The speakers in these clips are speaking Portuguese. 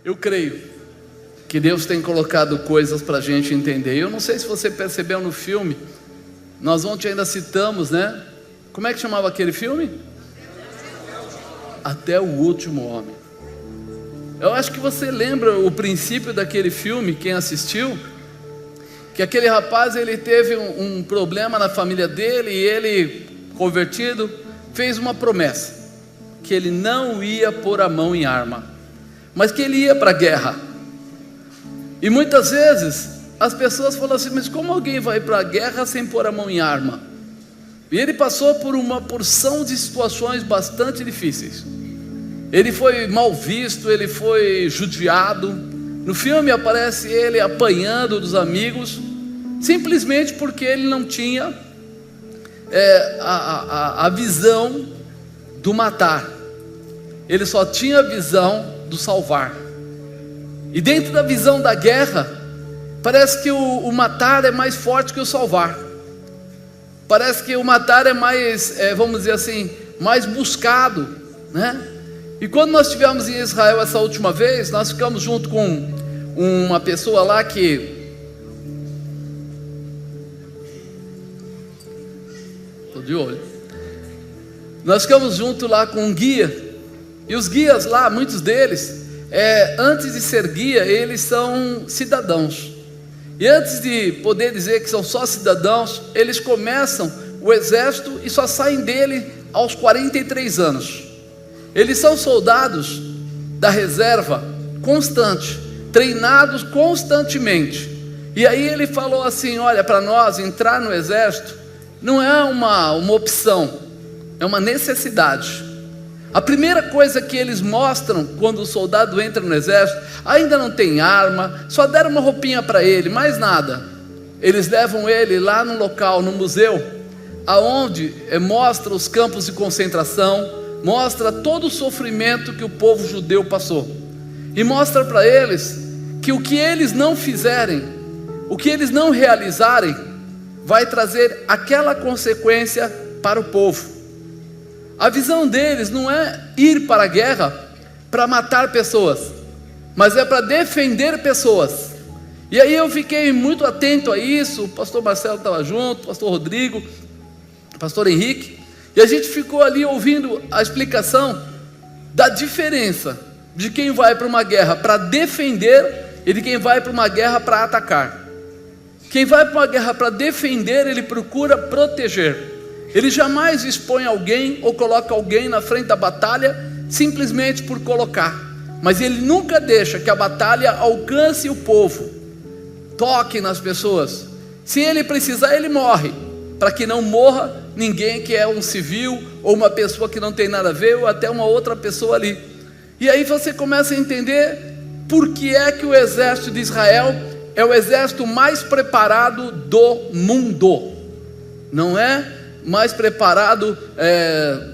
Eu creio que Deus tem colocado coisas para a gente entender. Eu não sei se você percebeu no filme, nós ontem ainda citamos, né? Como é que chamava aquele filme? Até o Último Homem. Eu acho que você lembra o princípio daquele filme, quem assistiu, que aquele rapaz, ele teve um problema na família dele, e ele, convertido, fez uma promessa, que ele não ia pôr a mão em arma, mas que ele ia para a guerra. E muitas vezes as pessoas falam assim: mas como alguém vai para a guerra sem pôr a mão em arma? E ele passou por uma porção de situações bastante difíceis. Ele foi mal visto, ele foi judiado. No filme aparece ele apanhando dos amigos, simplesmente porque ele não tinha a visão do matar. Ele só tinha a visão do salvar. E dentro da visão da guerra, parece que o matar é mais forte que o salvar. Parece que o matar é mais, vamos dizer assim, mais buscado, né? E quando nós estivemos em Israel essa última vez, nós ficamos junto com uma pessoa lá que... Estou de olho. Nós ficamos junto lá com um guia. E os guias lá, muitos deles, antes de ser guia, eles são cidadãos. E antes de poder dizer que são só cidadãos, eles começam o exército e só saem dele aos 43 anos. Eles são soldados da reserva constante, treinados constantemente. E aí ele falou assim: olha, para nós entrar no exército não é uma opção, é uma necessidade. A primeira coisa que eles mostram quando o soldado entra no exército, ainda não tem arma, só deram uma roupinha para ele, mais nada. Eles levam ele lá no local, no museu, aonde mostra os campos de concentração, mostra todo o sofrimento que o povo judeu passou, e mostra para eles que o que eles não fizerem, o que eles não realizarem, vai trazer aquela consequência para o povo. A visão deles não é ir para a guerra para matar pessoas, mas é para defender pessoas. E aí eu fiquei muito atento a isso. O pastor Marcelo estava junto, o pastor Rodrigo, o pastor Henrique, e a gente ficou ali ouvindo a explicação da diferença de quem vai para uma guerra para defender e de quem vai para uma guerra para atacar. Quem vai para uma guerra para defender, ele procura proteger. Ele jamais expõe alguém ou coloca alguém na frente da batalha simplesmente por colocar, mas ele nunca deixa que a batalha alcance o povo, toque nas pessoas. Se ele precisar, ele morre, para que não morra ninguém que é um civil, ou uma pessoa que não tem nada a ver, ou até uma outra pessoa ali. E aí você começa a entender por que é que o exército de Israel é o exército mais preparado do mundo. Não é mais preparado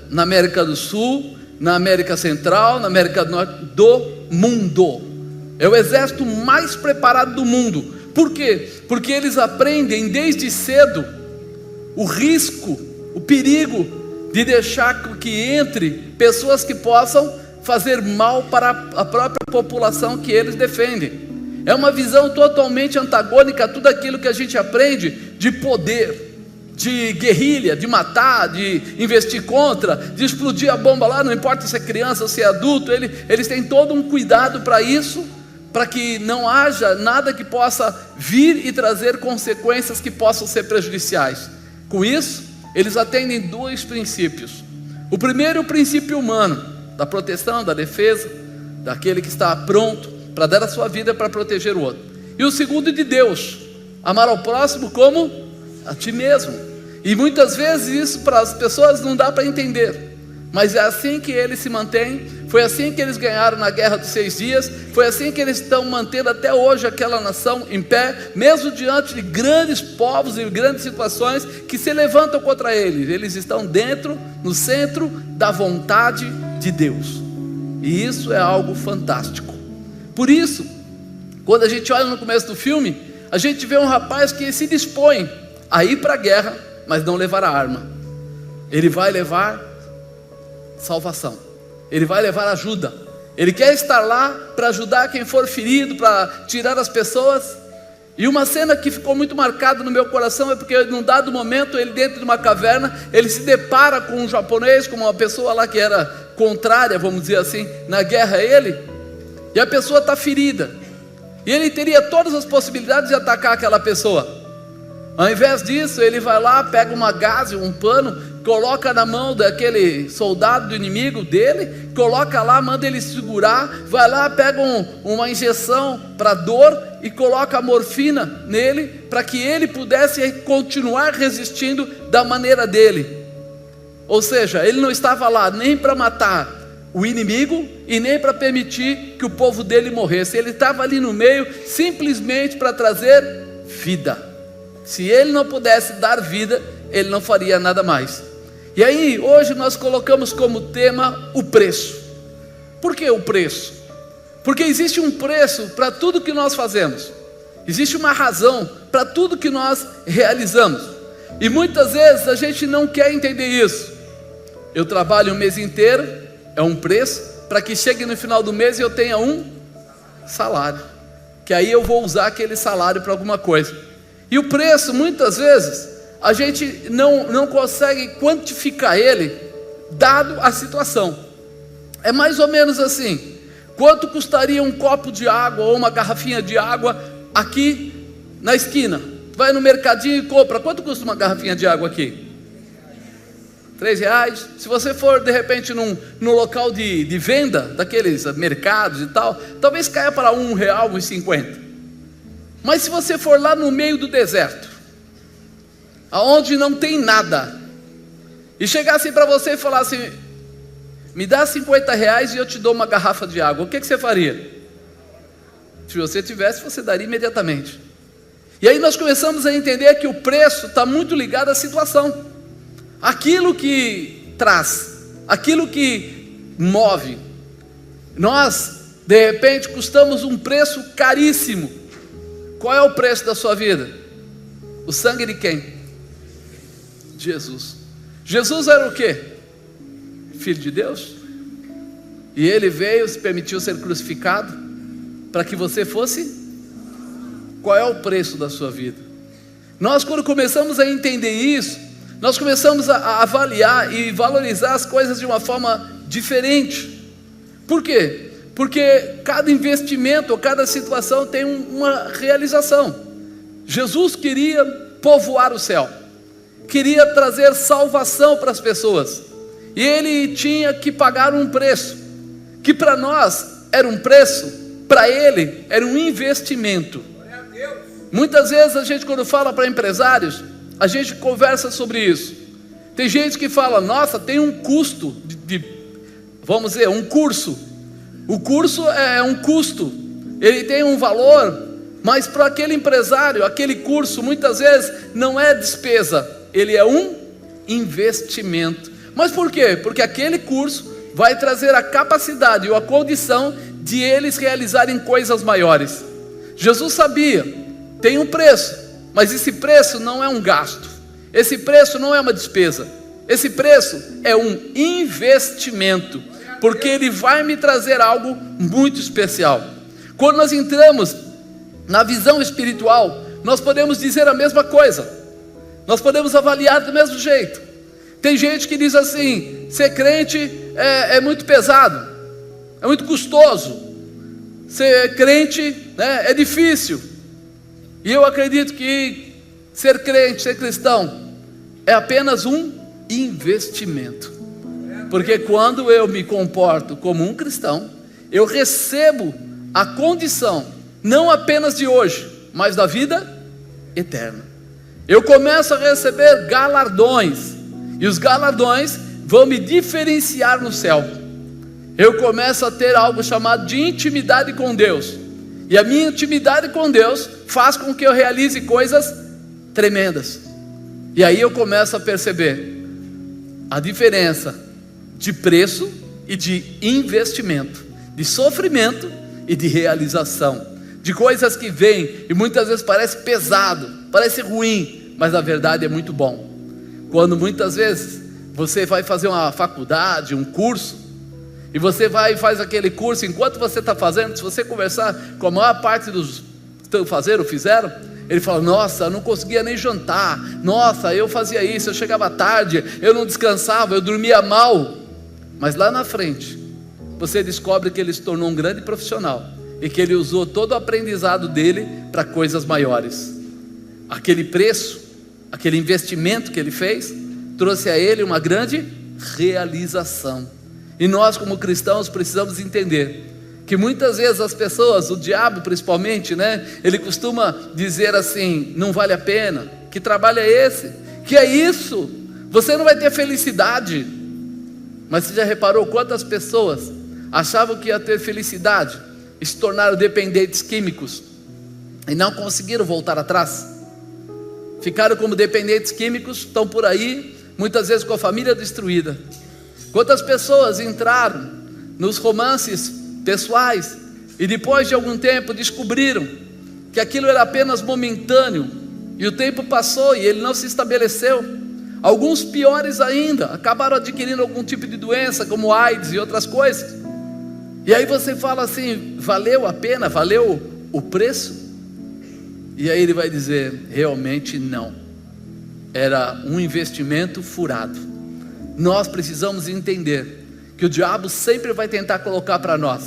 na América do Sul, na América Central, na América do Norte, do mundo. É o exército mais preparado do mundo. Por quê? Porque eles aprendem desde cedo o risco, o perigo de deixar que entre pessoas que possam fazer mal para a própria população que eles defendem. É uma visão totalmente antagônica a tudo aquilo que a gente aprende de poder, de guerrilha, de matar, de investir contra, de explodir a bomba lá, não importa se é criança ou se é adulto. Eles têm todo um cuidado para isso, para que não haja nada que possa vir e trazer consequências que possam ser prejudiciais. Com isso, eles atendem dois princípios. O primeiro é o princípio humano, da proteção, da defesa, daquele que está pronto para dar a sua vida para proteger o outro. E o segundo de Deus, amar ao próximo como a ti mesmo. E muitas vezes isso para as pessoas não dá para entender, mas é assim que eles se mantêm. Foi assim que eles ganharam na guerra dos 6 dias, foi assim que eles estão mantendo até hoje aquela nação em pé, mesmo diante de grandes povos e grandes situações que se levantam contra eles. Eles estão dentro, no centro da vontade de Deus, e isso é algo fantástico. Por isso, quando a gente olha no começo do filme, a gente vê um rapaz que se dispõe a ir para a guerra, mas não levar a arma. Ele vai levar salvação, ele vai levar ajuda, Ele quer estar lá para ajudar quem for ferido, para tirar as pessoas. E uma cena que ficou muito marcada no meu coração é porque num dado momento, ele dentro de uma caverna, ele se depara com um japonês, com uma pessoa lá que era contrária, vamos dizer assim, na guerra a ele, e a pessoa está ferida, e ele teria todas as possibilidades de atacar aquela pessoa. Ao invés disso, ele vai lá, pega uma gaze, um pano, coloca na mão daquele soldado do inimigo dele, coloca lá, manda ele segurar, vai lá, pega uma injeção para dor e coloca a morfina nele, para que ele pudesse continuar resistindo da maneira dele. Ou seja, ele não estava lá nem para matar o inimigo e nem para permitir que o povo dele morresse. Ele estava ali no meio simplesmente para trazer vida. Se ele não pudesse dar vida, ele não faria nada mais. E aí, hoje nós colocamos como tema o preço. Por que o preço? Porque existe um preço para tudo que nós fazemos. Existe uma razão para tudo que nós realizamos. E muitas vezes a gente não quer entender isso. Eu trabalho o mês inteiro, é um preço, para que chegue no final do mês e eu tenha um salário. Que aí eu vou usar aquele salário para alguma coisa. E o preço, muitas vezes, a gente não consegue quantificar ele, dado a situação. É mais ou menos assim: quanto custaria um copo de água ou uma garrafinha de água aqui na esquina? Vai no mercadinho e compra. Quanto custa uma garrafinha de água aqui? R$3. Se você for de repente num local de venda, daqueles mercados e tal, talvez caia para R$1, R$1,50. Mas se você for lá no meio do deserto, aonde não tem nada, e chegar assim para você e falar assim: me dá R$50 e eu te dou uma garrafa de água, o que você faria? Se você tivesse, você daria imediatamente. E aí nós começamos a entender que o preço está muito ligado à situação. Aquilo que traz, aquilo que move. Nós, de repente, custamos um preço caríssimo. Qual é o preço da sua vida? O sangue de quem? Jesus. Jesus era o quê? Filho de Deus. E ele veio, se permitiu ser crucificado para que você fosse. Qual é o preço da sua vida? Nós, quando começamos a entender isso, nós começamos a avaliar e valorizar as coisas de uma forma diferente. Por quê? Porque cada investimento ou cada situação tem uma realização. Jesus queria povoar o céu, queria trazer salvação para as pessoas, e ele tinha que pagar um preço, que para nós era um preço, para ele era um investimento. Muitas vezes a gente, quando fala para empresários, a gente conversa sobre isso. Tem gente que fala: nossa, tem um custo vamos dizer, um curso. O curso é um custo, ele tem um valor, mas para aquele empresário, aquele curso muitas vezes não é despesa, ele é um investimento. Mas por quê? Porque aquele curso vai trazer a capacidade ou a condição de eles realizarem coisas maiores. Jesus sabia, tem um preço, mas esse preço não é um gasto, esse preço não é uma despesa, esse preço é um investimento. Porque ele vai me trazer algo muito especial. Quando nós entramos na visão espiritual, nós podemos dizer a mesma coisa. Nós podemos avaliar do mesmo jeito. Tem gente que diz assim: ser crente é muito pesado, é muito custoso. Ser crente, né, é difícil. E eu acredito que ser crente, ser cristão, é apenas um investimento. Porque quando eu me comporto como um cristão, eu recebo a condição, não apenas de hoje, mas da vida eterna. Eu começo a receber galardões, e os galardões vão me diferenciar no céu. Eu começo a ter algo chamado de intimidade com Deus, e a minha intimidade com Deus faz com que eu realize coisas tremendas. E aí eu começo a perceber a diferença de preço e de investimento, de sofrimento e de realização, de coisas que vêm e muitas vezes parece pesado, parece ruim, mas na verdade é muito bom. Quando muitas vezes você vai fazer uma faculdade, um curso, E você vai e faz aquele curso. Enquanto você está fazendo, se você conversar com a maior parte dos que fizeram, ele fala: nossa, eu não conseguia nem jantar, nossa, eu fazia isso, eu chegava tarde, eu não descansava, eu dormia mal. Mas lá na frente você descobre que ele se tornou um grande profissional e que ele usou todo o aprendizado dele para coisas maiores. Aquele preço, aquele investimento que ele fez, trouxe a ele uma grande realização. E nós, como cristãos, precisamos entender que muitas vezes as pessoas, o diabo principalmente, ele costuma dizer assim: não vale a pena, que trabalho é esse, que é isso, você não vai ter felicidade. Mas você já reparou quantas pessoas achavam que ia ter felicidade e se tornaram dependentes químicos e não conseguiram voltar atrás? Ficaram como dependentes químicos, estão por aí, muitas vezes com a família destruída. Quantas pessoas entraram nos romances pessoais e depois de algum tempo descobriram que aquilo era apenas momentâneo, e o tempo passou e ele não se estabeleceu. Alguns piores ainda, acabaram adquirindo algum tipo de doença como AIDS e outras coisas. E aí você fala assim: valeu a pena? Valeu o preço? E aí ele vai dizer: realmente não, era um investimento furado. Nós precisamos entender que o diabo sempre vai tentar colocar para nós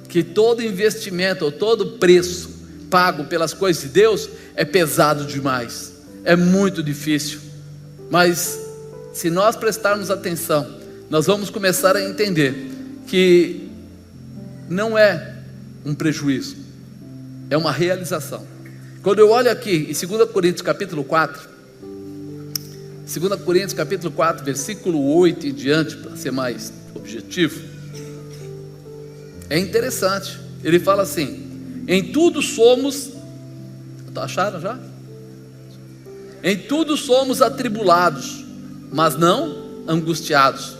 que todo investimento ou todo preço pago pelas coisas de Deus é pesado demais, é muito difícil. Mas se nós prestarmos atenção, nós vamos começar a entender que não é um prejuízo, é uma realização. Quando eu olho aqui em 2 Coríntios capítulo 4, 2 Coríntios capítulo 4, versículo 8 em diante, para ser mais objetivo, é interessante. Ele fala assim: em tudo somos, acharam já? Em tudo somos atribulados, mas não angustiados,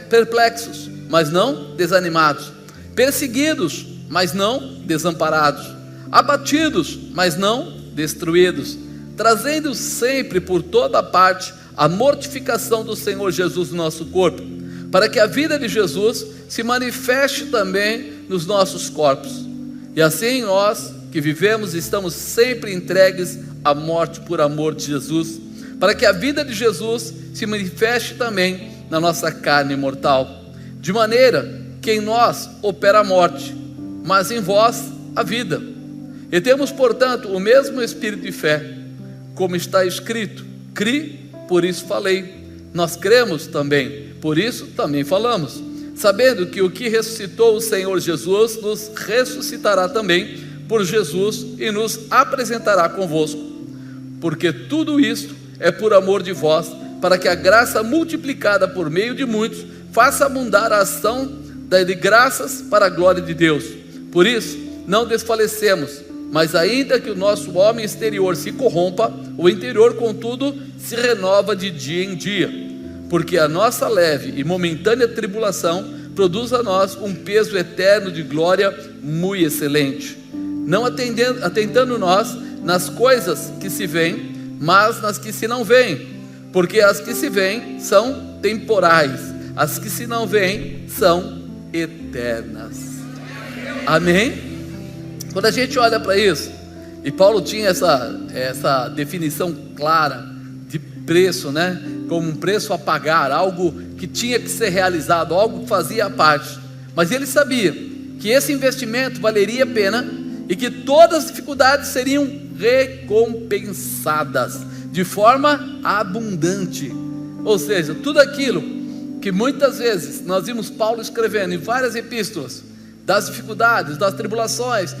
perplexos, mas não desanimados, perseguidos, mas não desamparados, abatidos, mas não destruídos, trazendo sempre por toda parte a mortificação do Senhor Jesus no nosso corpo, para que a vida de Jesus se manifeste também nos nossos corpos. E assim nós que vivemos estamos sempre entregues à morte por amor de Jesus, para que a vida de Jesus se manifeste também na nossa carne mortal, de maneira que em nós opera a morte, mas em vós a vida. E temos, portanto, o mesmo espírito de fé, como está escrito: cri, por isso falei. Nós cremos também, por isso também falamos, sabendo que o que ressuscitou o Senhor Jesus nos ressuscitará também por Jesus e nos apresentará convosco, porque tudo isto é por amor de vós, para que a graça multiplicada por meio de muitos faça abundar a ação de graças para a glória de Deus. Por isso não desfalecemos, mas ainda que o nosso homem exterior se corrompa, o interior contudo se renova de dia em dia, porque a nossa leve e momentânea tribulação produz a nós um peso eterno de glória muito excelente, não atentando nós nas coisas que se veem, mas nas que se não veem, porque as que se veem são temporais, as que se não veem são eternas. Amém? Quando a gente olha para isso, e Paulo tinha essa definição clara de preço, como um preço a pagar, algo que tinha que ser realizado, algo que fazia parte, mas ele sabia que esse investimento valeria a pena e que todas as dificuldades seriam recompensadas de forma abundante. Ou seja, tudo aquilo que muitas vezes nós vimos Paulo escrevendo em várias epístolas, das dificuldades, das tribulações,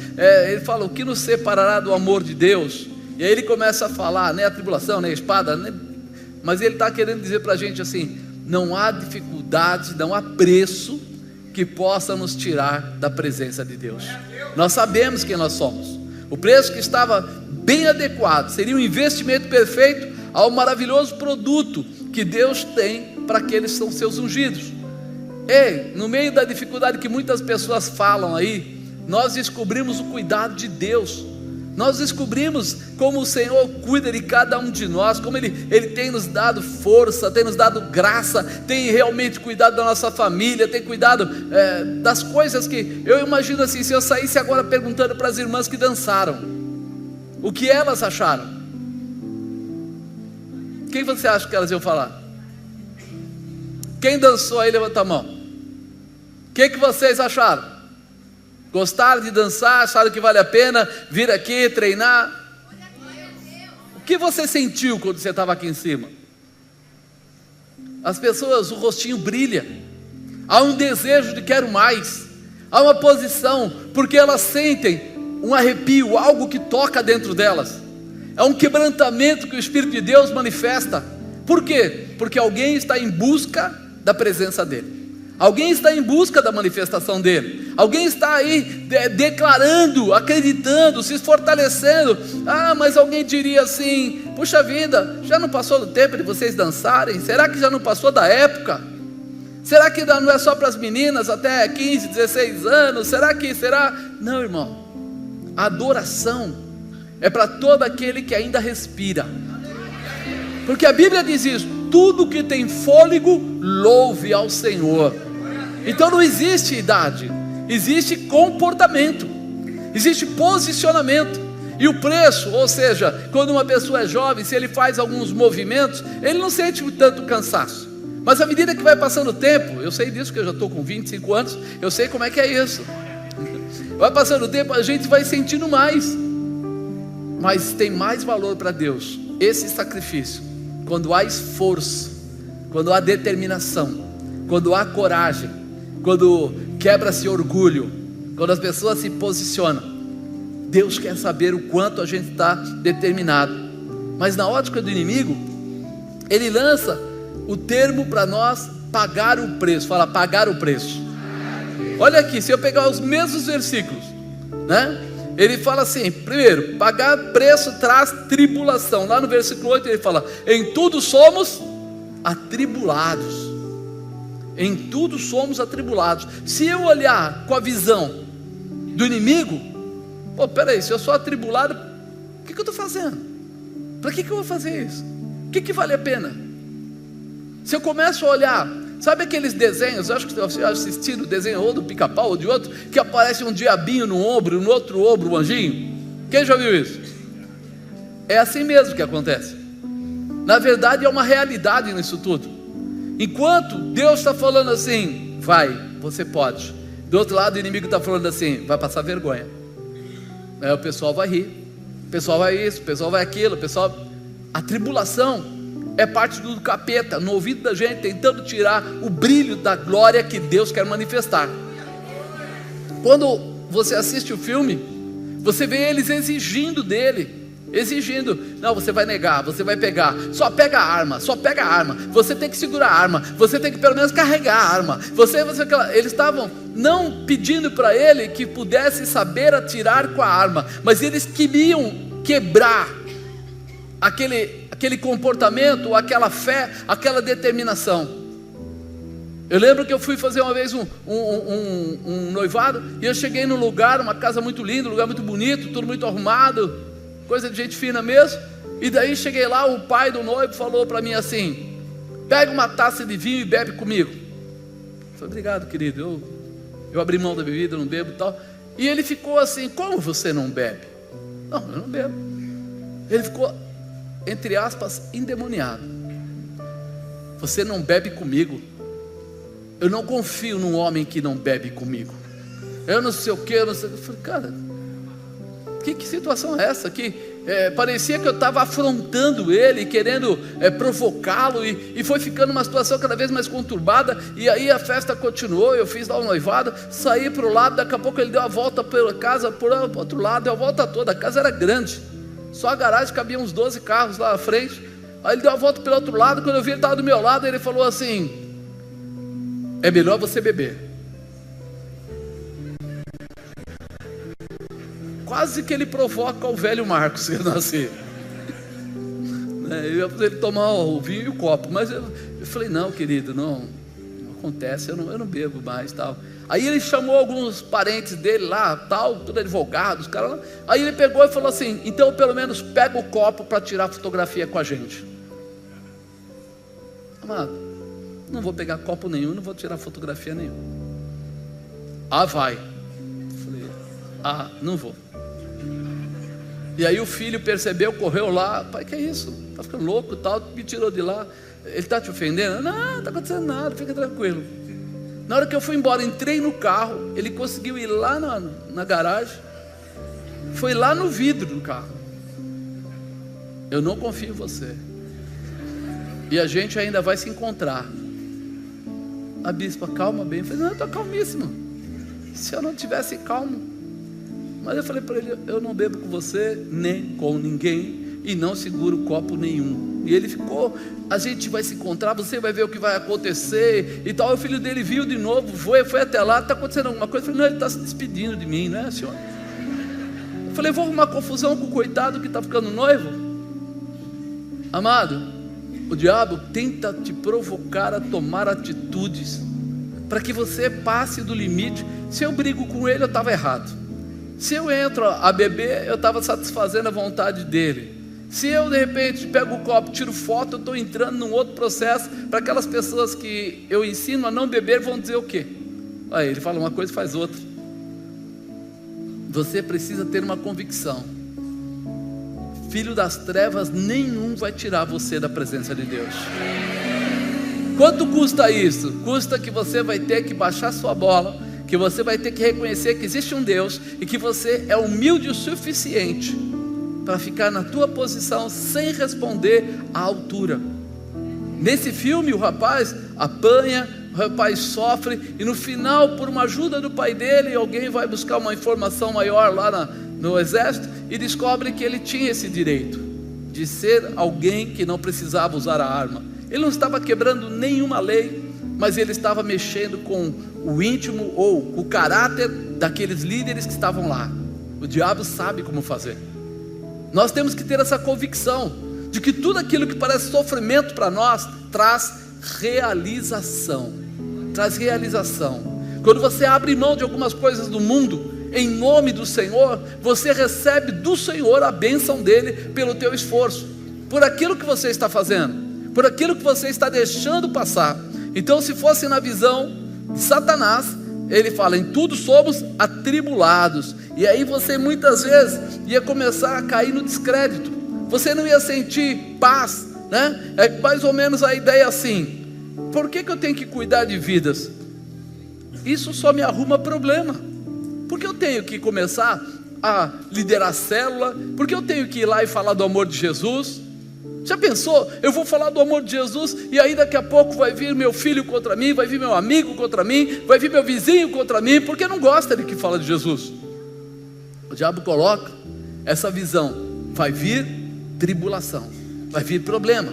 ele fala: o que nos separará do amor de Deus? E aí ele começa a falar, nem a tribulação, nem a espada, mas ele está querendo dizer para a gente assim: não há dificuldade, não há preço que possa nos tirar da presença de Deus. Nós sabemos quem nós somos. O preço que estava bem adequado seria um investimento perfeito ao maravilhoso produto que Deus tem para aqueles que são seus ungidos. Ei, no meio da dificuldade que muitas pessoas falam aí, nós descobrimos o cuidado de Deus. Nós descobrimos como o Senhor cuida de cada um de nós, como Ele tem nos dado força, tem nos dado graça, tem realmente cuidado da nossa família, tem cuidado das coisas que, eu imagino assim, se eu saísse agora perguntando para as irmãs que dançaram, o que elas acharam? Quem você acha que elas iam falar? Quem dançou aí, levanta a mão. O que vocês acharam? Gostaram de dançar? Acharam que vale a pena vir aqui treinar? O que você sentiu quando você estava aqui em cima? As pessoas, o rostinho brilha, há um desejo de quero mais, há uma posição, porque elas sentem um arrepio, algo que toca dentro delas, é um quebrantamento que o Espírito de Deus manifesta. Por quê? Porque alguém está em busca da presença dEle, alguém está em busca da manifestação dEle, alguém está aí declarando, acreditando, se fortalecendo. Mas alguém diria assim, puxa vida, já não passou do tempo de vocês dançarem? Será que já não passou da época? Será que não é só para as meninas até 15, 16 anos? Será? Não, irmão, a adoração é para todo aquele que ainda respira, porque a Bíblia diz isso: tudo que tem fôlego, louve ao Senhor. Então não existe idade, existe comportamento, existe posicionamento. E o preço, ou seja, quando uma pessoa é jovem, se ele faz alguns movimentos, ele não sente tanto cansaço. Mas à medida que vai passando o tempo, eu sei disso, que eu já estou com 25 anos, eu sei como é que é isso. Vai passando o tempo, a gente vai sentindo mais. Mas tem mais valor para Deus esse sacrifício quando há esforço, quando há determinação, quando há coragem, quando quebra-se orgulho, quando as pessoas se posicionam. Deus quer saber o quanto a gente está determinado. Mas na ótica do inimigo, ele lança o termo para nós: pagar o preço. Fala, pagar o preço. Olha aqui, se eu pegar os mesmos versículos, né? Ele fala assim, primeiro, pagar preço traz tribulação. Lá no versículo 8 ele fala, em tudo somos atribulados. Em tudo somos atribulados. Se eu olhar com a visão do inimigo, peraí, se eu sou atribulado, o que eu estou fazendo? Para que eu vou fazer isso? O que vale a pena? Se eu começo a olhar, sabe aqueles desenhos, eu acho que você assistiu o desenho ou do Pica-Pau ou de outro, que aparece um diabinho no ombro, no outro ombro um anjinho? Quem já viu isso? É assim mesmo que acontece. Na verdade é uma realidade nisso tudo. Enquanto Deus está falando assim, vai, você pode, do outro lado o inimigo está falando assim, vai passar vergonha. Aí o pessoal vai rir, o pessoal vai isso, o pessoal vai aquilo, a tribulação é parte do capeta no ouvido da gente, tentando tirar o brilho da glória que Deus quer manifestar. Quando você assiste o filme, você vê eles exigindo dele, não, você vai negar, você vai pegar, só pega a arma, você tem que segurar a arma, você tem que pelo menos carregar a arma, eles estavam não pedindo para ele que pudesse saber atirar com a arma, mas eles queriam quebrar aquele comportamento, aquela fé, aquela determinação. Eu lembro que eu fui fazer uma vez um noivado, e eu cheguei num lugar, uma casa muito linda, um lugar muito bonito, tudo muito arrumado, coisa de gente fina mesmo. E daí cheguei lá, o pai do noivo falou para mim assim, pega uma taça de vinho e bebe comigo. Eu falei, obrigado querido, eu abri mão da bebida, não bebo e tal. E ele ficou assim, como você não bebe? Não, eu não bebo. Ele ficou, entre aspas, endemoniado. Você não bebe comigo? Eu não confio num homem que não bebe comigo. Eu não sei o que, eu não sei. Eu falei, cara, que situação é essa? Parecia que eu estava afrontando ele, querendo provocá-lo, e foi ficando uma situação cada vez mais conturbada. E aí a festa continuou, eu fiz lá o noivado, saí para o lado, daqui a pouco ele deu a volta pela casa, por outro lado, deu a volta toda. A casa era grande, só a garagem cabia uns 12 carros lá à frente. Aí ele deu a volta pelo outro lado, quando eu vi ele estava do meu lado, ele falou assim, é melhor você beber. Quase que ele provoca o velho Marcos que nasceu. Ele tomar o vinho e o copo, mas eu falei, não querido, não, acontece, eu não bebo mais, tal. Aí ele chamou alguns parentes dele lá, tal, tudo advogado, os caras lá. Aí ele pegou e falou assim: então pelo menos pega o copo para tirar fotografia com a gente. Amado, não vou pegar copo nenhum, não vou tirar fotografia nenhuma. Ah, vai. Falei, não vou. E aí o filho percebeu, correu lá: pai, que é isso? Tá ficando louco e tal, me tirou de lá. Ele está te ofendendo? Não, não está acontecendo nada, fica tranquilo. Na hora que eu fui embora, entrei no carro, ele conseguiu ir lá na garagem, foi lá no vidro do carro. Eu não confio em você, e a gente ainda vai se encontrar. A bispa, calma bem. Eu falei, não, eu estou calmíssimo. Se eu não tivesse calmo. Mas eu falei para ele: eu não bebo com você, nem com ninguém, e não seguro copo nenhum. E ele ficou: a gente vai se encontrar, você vai ver o que vai acontecer e tal. O filho dele viu de novo, foi até lá: está acontecendo alguma coisa? Eu falei: não, ele está se despedindo de mim, não é, senhor? Eu falei: vou arrumar confusão com o coitado que está ficando noivo. Amado, o diabo tenta te provocar a tomar atitudes para que você passe do limite. Se eu brigo com ele, eu estava errado. Se eu entro a beber, eu estava satisfazendo a vontade dele. Se eu de repente pego o copo, tiro foto, eu estou entrando num outro processo. Para aquelas pessoas que eu ensino a não beber, vão dizer o quê? Aí ele fala uma coisa e faz outra. Você precisa ter uma convicção: filho das trevas nenhum vai tirar você da presença de Deus. Quanto custa isso? Custa que você vai ter que baixar sua bola, que você vai ter que reconhecer que existe um Deus e que você é humilde o suficiente para ficar na tua posição sem responder à altura. Nesse filme o rapaz apanha, o rapaz sofre, e no final, por uma ajuda do pai dele, alguém vai buscar uma informação maior lá no exército e descobre que ele tinha esse direito de ser alguém que não precisava usar a arma. Ele não estava quebrando nenhuma lei, mas ele estava mexendo com o íntimo ou o caráter daqueles líderes que estavam lá. O diabo sabe como fazer. Nós temos que ter essa convicção de que tudo aquilo que parece sofrimento para nós traz realização. Traz realização. Quando você abre mão de algumas coisas do mundo em nome do Senhor, você recebe do Senhor a bênção dele pelo teu esforço, por aquilo que você está fazendo, por aquilo que você está deixando passar. Então, se fosse na visão de Satanás, ele fala: em tudo somos atribulados. E aí você muitas vezes ia começar a cair no descrédito. Você não ia sentir paz, né? É mais ou menos a ideia assim: por que eu tenho que cuidar de vidas? Isso só me arruma problema. Porque eu tenho que começar a liderar célula? Porque eu tenho que ir lá e falar do amor de Jesus? Já pensou? Eu vou falar do amor de Jesus e aí daqui a pouco vai vir meu filho contra mim, vai vir meu amigo contra mim, vai vir meu vizinho contra mim, porque não gosta de que fala de Jesus. O diabo coloca essa visão: vai vir tribulação, vai vir problema.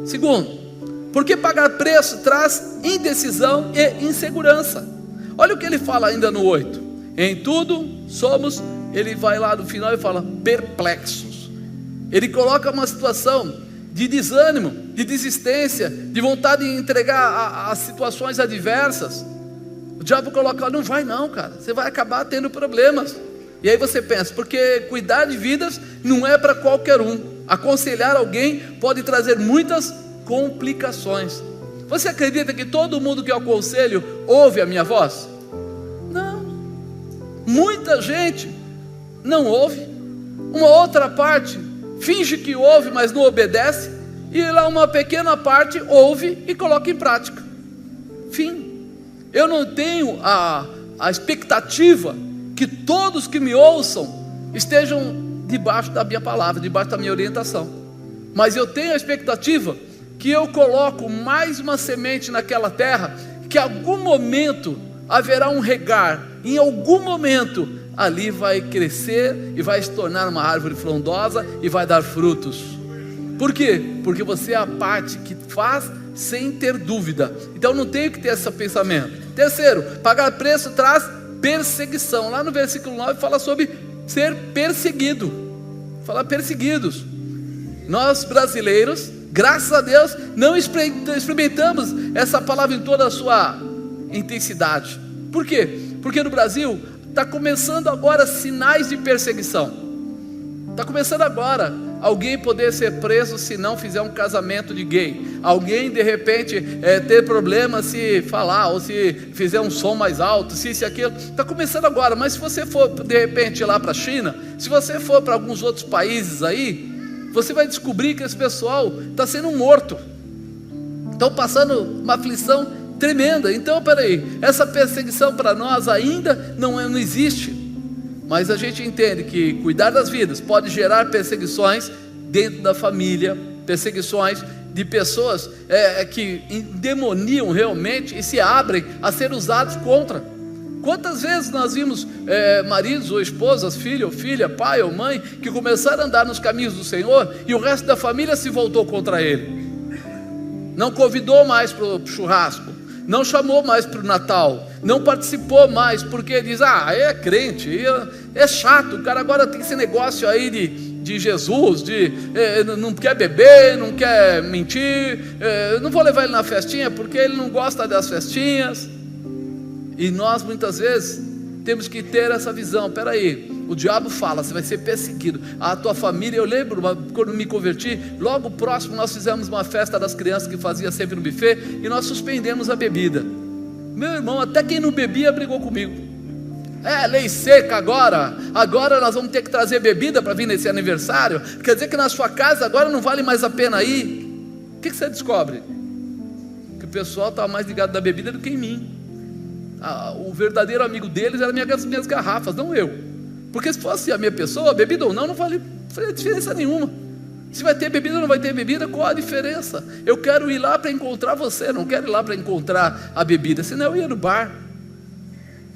Segundo, porque pagar preço traz indecisão e insegurança. Olha o que ele fala ainda no 8: em tudo somos, ele vai lá no final e fala, perplexos. Ele coloca uma situação de desânimo, de desistência, de vontade de entregar as situações adversas. O diabo coloca: não vai não, cara, você vai acabar tendo problemas. E aí você pensa: porque cuidar de vidas não é para qualquer um. Aconselhar alguém pode trazer muitas complicações. Você acredita que todo mundo que eu aconselho ouve a minha voz? Não. Muita gente não ouve. Uma outra parte finge que ouve, mas não obedece. E lá uma pequena parte ouve e coloca em prática. Fim. Eu não tenho a expectativa que todos que me ouçam estejam debaixo da minha palavra, debaixo da minha orientação. Mas eu tenho a expectativa que eu coloco mais uma semente naquela terra, que em algum momento haverá um regar, em algum momento ali vai crescer e vai se tornar uma árvore frondosa e vai dar frutos. Por quê? Porque você é a parte que faz sem ter dúvida. Então não tenho que ter esse pensamento. Terceiro, pagar preço traz perseguição. Lá no versículo 9 fala sobre ser perseguido. Fala perseguidos. Nós brasileiros Graças a Deus não experimentamos essa palavra em toda a sua intensidade. Por quê? Porque no Brasil está começando agora sinais de perseguição. Está começando agora alguém poder ser preso se não fizer um casamento de gay. Alguém de repente ter problema se falar, ou se fizer um som mais alto, se aquilo. Está começando agora, mas se você for de repente lá para a China, se você for para alguns outros países aí, você vai descobrir que esse pessoal está sendo morto. Estão passando uma aflição tremenda. Então, peraí, essa perseguição para nós ainda não existe. Mas a gente entende que cuidar das vidas pode gerar perseguições dentro da família, perseguições de pessoas que endemoniam realmente e se abrem a ser usados contra. Quantas vezes nós vimos maridos ou esposas, filho ou filha, pai ou mãe, que começaram a andar nos caminhos do Senhor e o resto da família se voltou contra ele. Não convidou mais para o churrasco, não chamou mais para o Natal, não participou mais, porque diz, é crente, é chato, o cara agora tem esse negócio aí de Jesus, não quer beber, não quer mentir, não vou levar ele na festinha, porque ele não gosta das festinhas. E nós muitas vezes temos que ter essa visão. Peraí, o diabo fala, você vai ser perseguido. A tua família, eu lembro quando me converti, logo próximo nós fizemos uma festa das crianças que fazia sempre no buffet, e nós suspendemos a bebida. Meu irmão, até quem não bebia brigou comigo. Lei seca agora nós vamos ter que trazer bebida para vir nesse aniversário. Quer dizer que na sua casa agora não vale mais a pena ir. O que você descobre? Que o pessoal estava mais ligado na bebida do que em mim. O verdadeiro amigo deles eram minhas garrafas, não eu. Porque se fosse a minha pessoa, bebida ou não faria diferença nenhuma. Se vai ter bebida ou não vai ter bebida, qual a diferença? Eu quero ir lá para encontrar você, não quero ir lá para encontrar a bebida, senão eu ia no bar.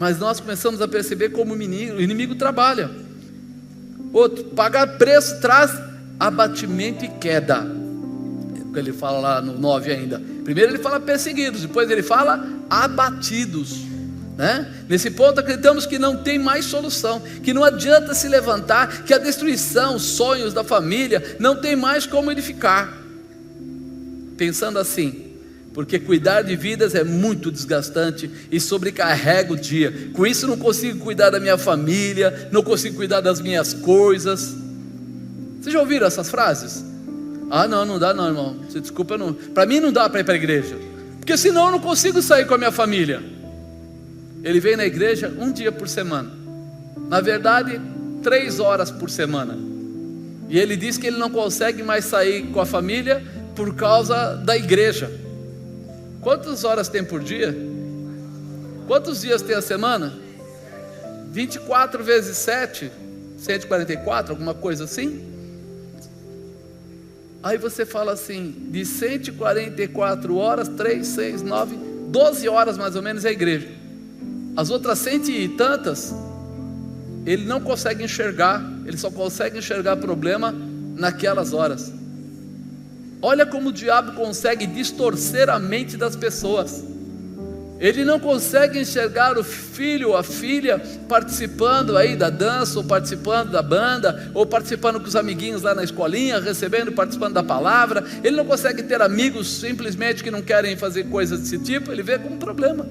Mas nós começamos a perceber como o inimigo trabalha. Outro, pagar preço traz abatimento e queda. Ele fala lá no 9 ainda. Primeiro ele fala perseguidos, depois ele fala abatidos. Nesse ponto acreditamos que não tem mais solução, que não adianta se levantar, que a destruição, os sonhos da família não tem mais como edificar. Pensando assim, porque cuidar de vidas é muito desgastante e sobrecarrega o dia. Com isso não consigo cuidar da minha família, não consigo cuidar das minhas coisas. Vocês já ouviram essas frases? Não dá não, irmão, desculpa, para mim não dá para ir para a igreja, porque senão eu não consigo sair com a minha família. Ele vem na igreja um dia por semana, na verdade 3 horas por semana, e ele diz que ele não consegue mais sair com a família por causa da igreja. Quantas horas tem por dia? Quantos dias tem a semana? 24 vezes 7, 144, alguma coisa assim. Aí você fala assim, de 144 horas, 3, 6, 9, 12 horas mais ou menos é a igreja. As outras 100 e tantas, ele não consegue enxergar, ele só consegue enxergar problema naquelas horas. Olha como o diabo consegue distorcer a mente das pessoas. Ele não consegue enxergar o filho ou a filha participando aí da dança, ou participando da banda, ou participando com os amiguinhos lá na escolinha, participando da palavra. Ele não consegue ter amigos simplesmente que não querem fazer coisas desse tipo. Ele vê como um problema.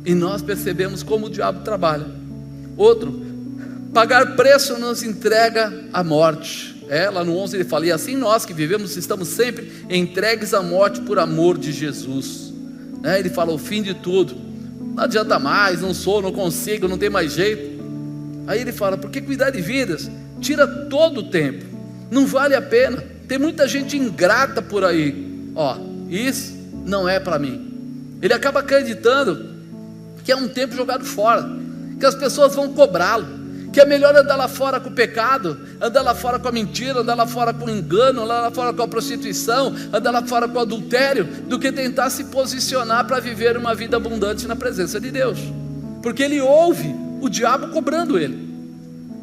E nós percebemos como o diabo trabalha. Outro, pagar preço nos entrega à morte. Lá no 11 ele fala, e assim nós que vivemos estamos sempre entregues à morte por amor de Jesus. Ele fala o fim de tudo, não adianta mais, não consigo, não tem mais jeito. Aí ele fala, porque cuidar de vidas tira todo o tempo, não vale a pena. Tem muita gente ingrata por aí, isso não é para mim. Ele acaba acreditando que é um tempo jogado fora, que as pessoas vão cobrá-lo, que é melhor andar lá fora com o pecado, andar lá fora com a mentira, andar lá fora com o engano, andar lá fora com a prostituição, andar lá fora com o adultério, do que tentar se posicionar para viver uma vida abundante na presença de Deus. Porque ele ouve o diabo cobrando ele.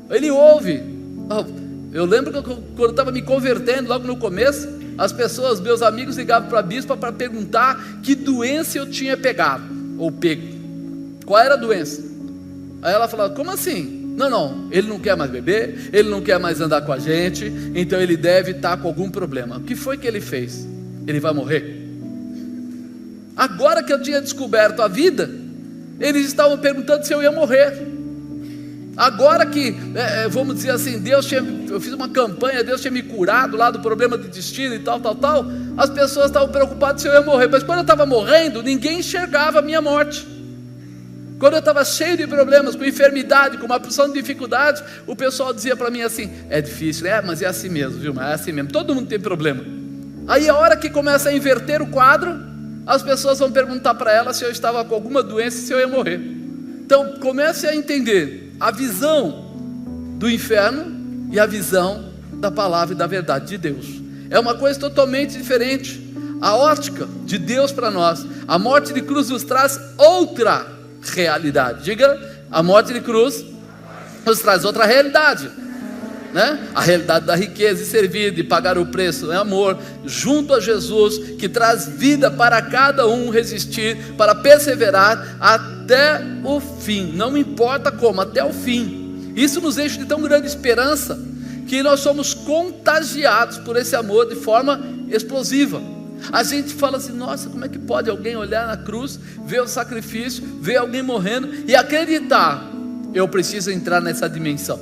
Ele ouve. Eu lembro que quando eu estava me convertendo, logo no começo, as pessoas, meus amigos, ligavam para a bispa para perguntar que doença eu tinha pegado, ou pego. Qual era a doença? Aí ela falava, como assim? Não, ele não quer mais beber, ele não quer mais andar com a gente, então ele deve estar com algum problema. O que foi que ele fez? Ele vai morrer. Agora que eu tinha descoberto a vida, eles estavam perguntando se eu ia morrer. Agora que, vamos dizer assim, eu fiz uma campanha, Deus tinha me curado lá do problema de destino e tal, as pessoas estavam preocupadas se eu ia morrer, mas quando eu estava morrendo, ninguém enxergava a minha morte. Quando eu estava cheio de problemas, com enfermidade, com uma porção de dificuldades, o pessoal dizia para mim assim, é difícil, mas é assim mesmo, viu, mas é assim mesmo, todo mundo tem problema. Aí a hora que começa a inverter o quadro, as pessoas vão perguntar para ela se eu estava com alguma doença e se eu ia morrer. Então comece a entender a visão do inferno e a visão da palavra e da verdade de Deus. É uma coisa totalmente diferente. A ótica de Deus para nós, a morte de cruz nos traz outra realidade. Diga, a morte de cruz nos traz outra realidade, né? A realidade da riqueza e servir, de pagar o preço, é amor, junto a Jesus, que traz vida para cada um resistir, para perseverar até o fim, não importa como, até o fim. Isso nos enche de tão grande esperança, que nós somos contagiados por esse amor de forma explosiva. A gente fala assim, nossa, como é que pode alguém olhar na cruz, ver o sacrifício, ver alguém morrendo e acreditar, eu preciso entrar nessa dimensão,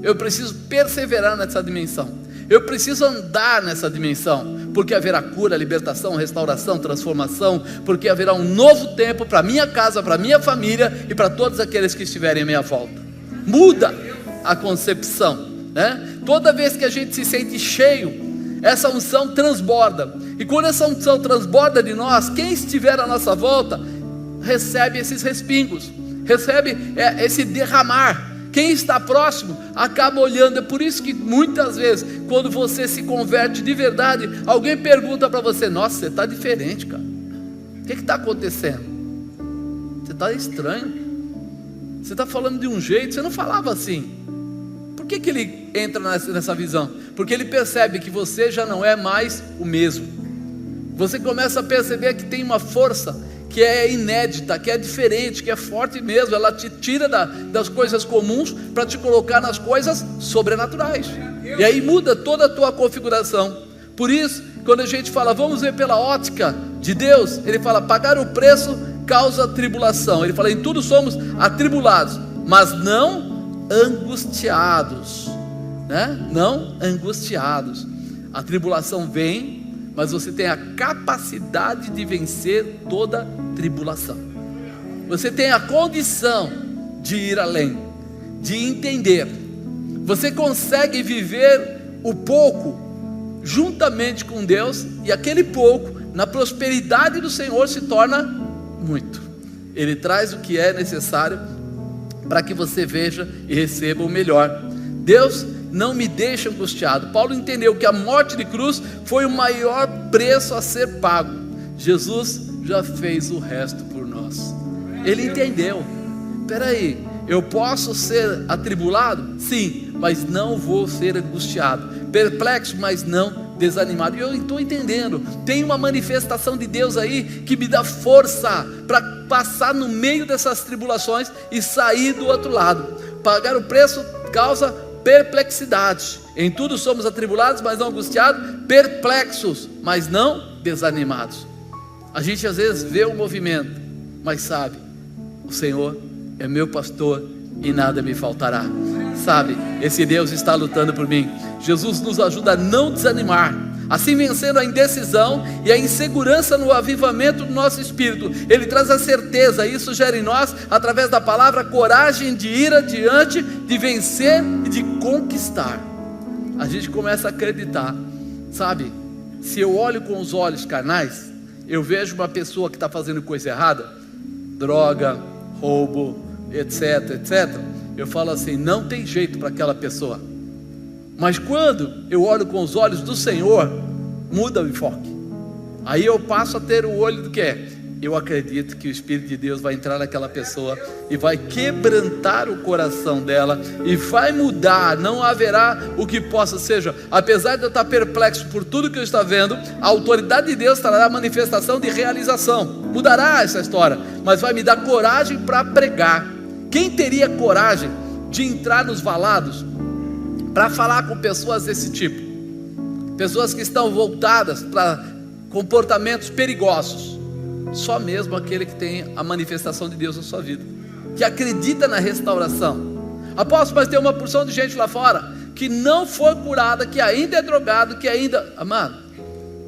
eu preciso perseverar nessa dimensão, eu preciso andar nessa dimensão, porque haverá cura, libertação, restauração, transformação, porque haverá um novo tempo para minha casa, para minha família e para todos aqueles que estiverem à minha volta. Muda a concepção, né? Toda vez que a gente se sente cheio, essa unção transborda, e quando essa unção transborda de nós, quem estiver à nossa volta recebe esses respingos, recebe esse derramar. Quem está próximo acaba olhando. É por isso que muitas vezes, quando você se converte de verdade, alguém pergunta para você, nossa, você está diferente, cara, o que está acontecendo? Você está estranho, você está falando de um jeito, você não falava assim. Por que ele entra nessa visão? Porque ele percebe que você já não é mais o mesmo. Você começa a perceber que tem uma força que é inédita, que é diferente, que é forte mesmo. Ela te tira das coisas comuns para te colocar nas coisas sobrenaturais. E aí muda toda a tua configuração. Por isso, quando a gente fala, vamos ver pela ótica de Deus, ele fala, pagar o preço causa tribulação. Ele fala, em tudo somos atribulados, mas não angustiados, né? Não angustiados. A tribulação vem, mas você tem a capacidade de vencer toda tribulação. Você tem a condição de ir além, de entender. Você consegue viver o pouco juntamente com Deus, e aquele pouco, na prosperidade do Senhor, se torna muito. Ele traz o que é necessário para que você veja e receba o melhor. Deus não me deixa angustiado. Paulo entendeu que a morte de cruz foi o maior preço a ser pago. Jesus já fez o resto por nós. Ele entendeu. Espera aí, eu posso ser atribulado? Sim, mas não vou ser angustiado. Perplexo, mas não desanimado. E eu estou entendendo, tem uma manifestação de Deus aí que me dá força para passar no meio dessas tribulações e sair do outro lado. Pagar o preço causa perplexidade. Em tudo somos atribulados, mas não angustiados, perplexos, mas não desanimados. A gente às vezes vê o movimento, mas sabe, o Senhor é meu pastor e nada me faltará. Sabe, esse Deus está lutando por mim. Jesus nos ajuda a não desanimar, assim vencendo a indecisão e a insegurança no avivamento do nosso espírito. Ele traz a certeza, isso gera em nós, através da palavra, coragem de ir adiante, de vencer e de conquistar. A gente começa a acreditar, sabe, se eu olho com os olhos carnais, eu vejo uma pessoa que está fazendo coisa errada, droga, roubo, etc, etc, eu falo assim, não tem jeito para aquela pessoa. Mas quando eu olho com os olhos do Senhor, muda o enfoque. Aí eu passo a ter o olho do que é. Eu acredito que o Espírito de Deus vai entrar naquela pessoa e vai quebrantar o coração dela e vai mudar. Não haverá o que possa, seja, apesar de eu estar perplexo por tudo que eu estou vendo, a autoridade de Deus trará a manifestação de realização. Mudará essa história, mas vai me dar coragem para pregar. Quem teria coragem de entrar nos valados para falar com pessoas desse tipo, pessoas que estão voltadas para comportamentos perigosos. Só mesmo aquele que tem a manifestação de Deus na sua vida, que acredita na restauração. Apóstolo, mas tem uma porção de gente lá fora que não foi curada, que ainda é drogado, que ainda... Amado,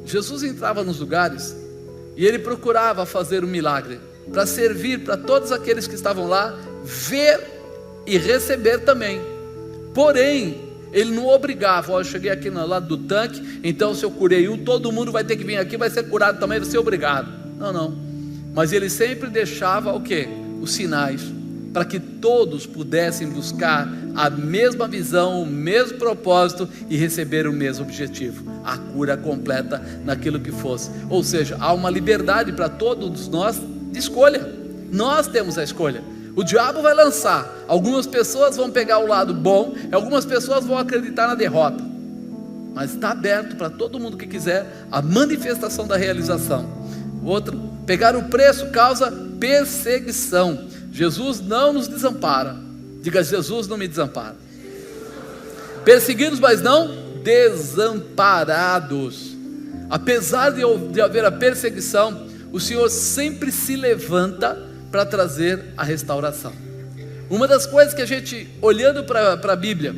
Jesus entrava nos lugares e Ele procurava fazer um milagre para servir para todos aqueles que estavam lá, ver e receber também. Porém, Ele não obrigava: eu cheguei aqui no lado do tanque, então se eu curei um, todo mundo vai ter que vir aqui, vai ser curado também, vai ser obrigado. Não. Mas Ele sempre deixava o quê? Os sinais, para que todos pudessem buscar a mesma visão, o mesmo propósito e receber o mesmo objetivo, a cura completa naquilo que fosse. Ou seja, há uma liberdade para todos nós de escolha. Nós temos a escolha. O diabo vai lançar, algumas pessoas vão pegar o lado bom, algumas pessoas vão acreditar na derrota, mas está aberto para todo mundo que quiser a manifestação da realização. Outro, pegar o preço causa perseguição. Jesus não nos desampara. Diga: Jesus não me desampara. Perseguidos, mas não desamparados. Apesar de haver a perseguição, o Senhor sempre se levanta para trazer a restauração. Uma das coisas que a gente, olhando para a Bíblia,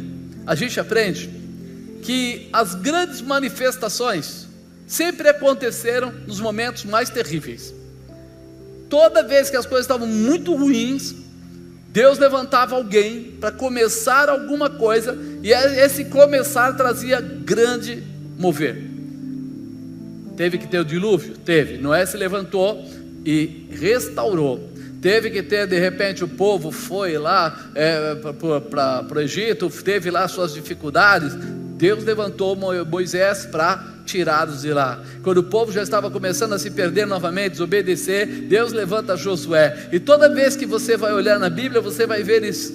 a gente aprende que as grandes manifestações sempre aconteceram nos momentos mais terríveis. Toda vez que as coisas estavam muito ruins, Deus levantava alguém para começar alguma coisa, e esse começar trazia grande mover. Teve que ter o dilúvio? Teve. Noé se levantou e restaurou. Teve que ter, de repente, o povo foi lá para o Egito, teve lá suas dificuldades. Deus levantou Moisés para tirá-los de lá. Quando o povo já estava começando a se perder novamente, desobedecer, Deus levanta Josué. E toda vez que você vai olhar na Bíblia, você vai ver isso.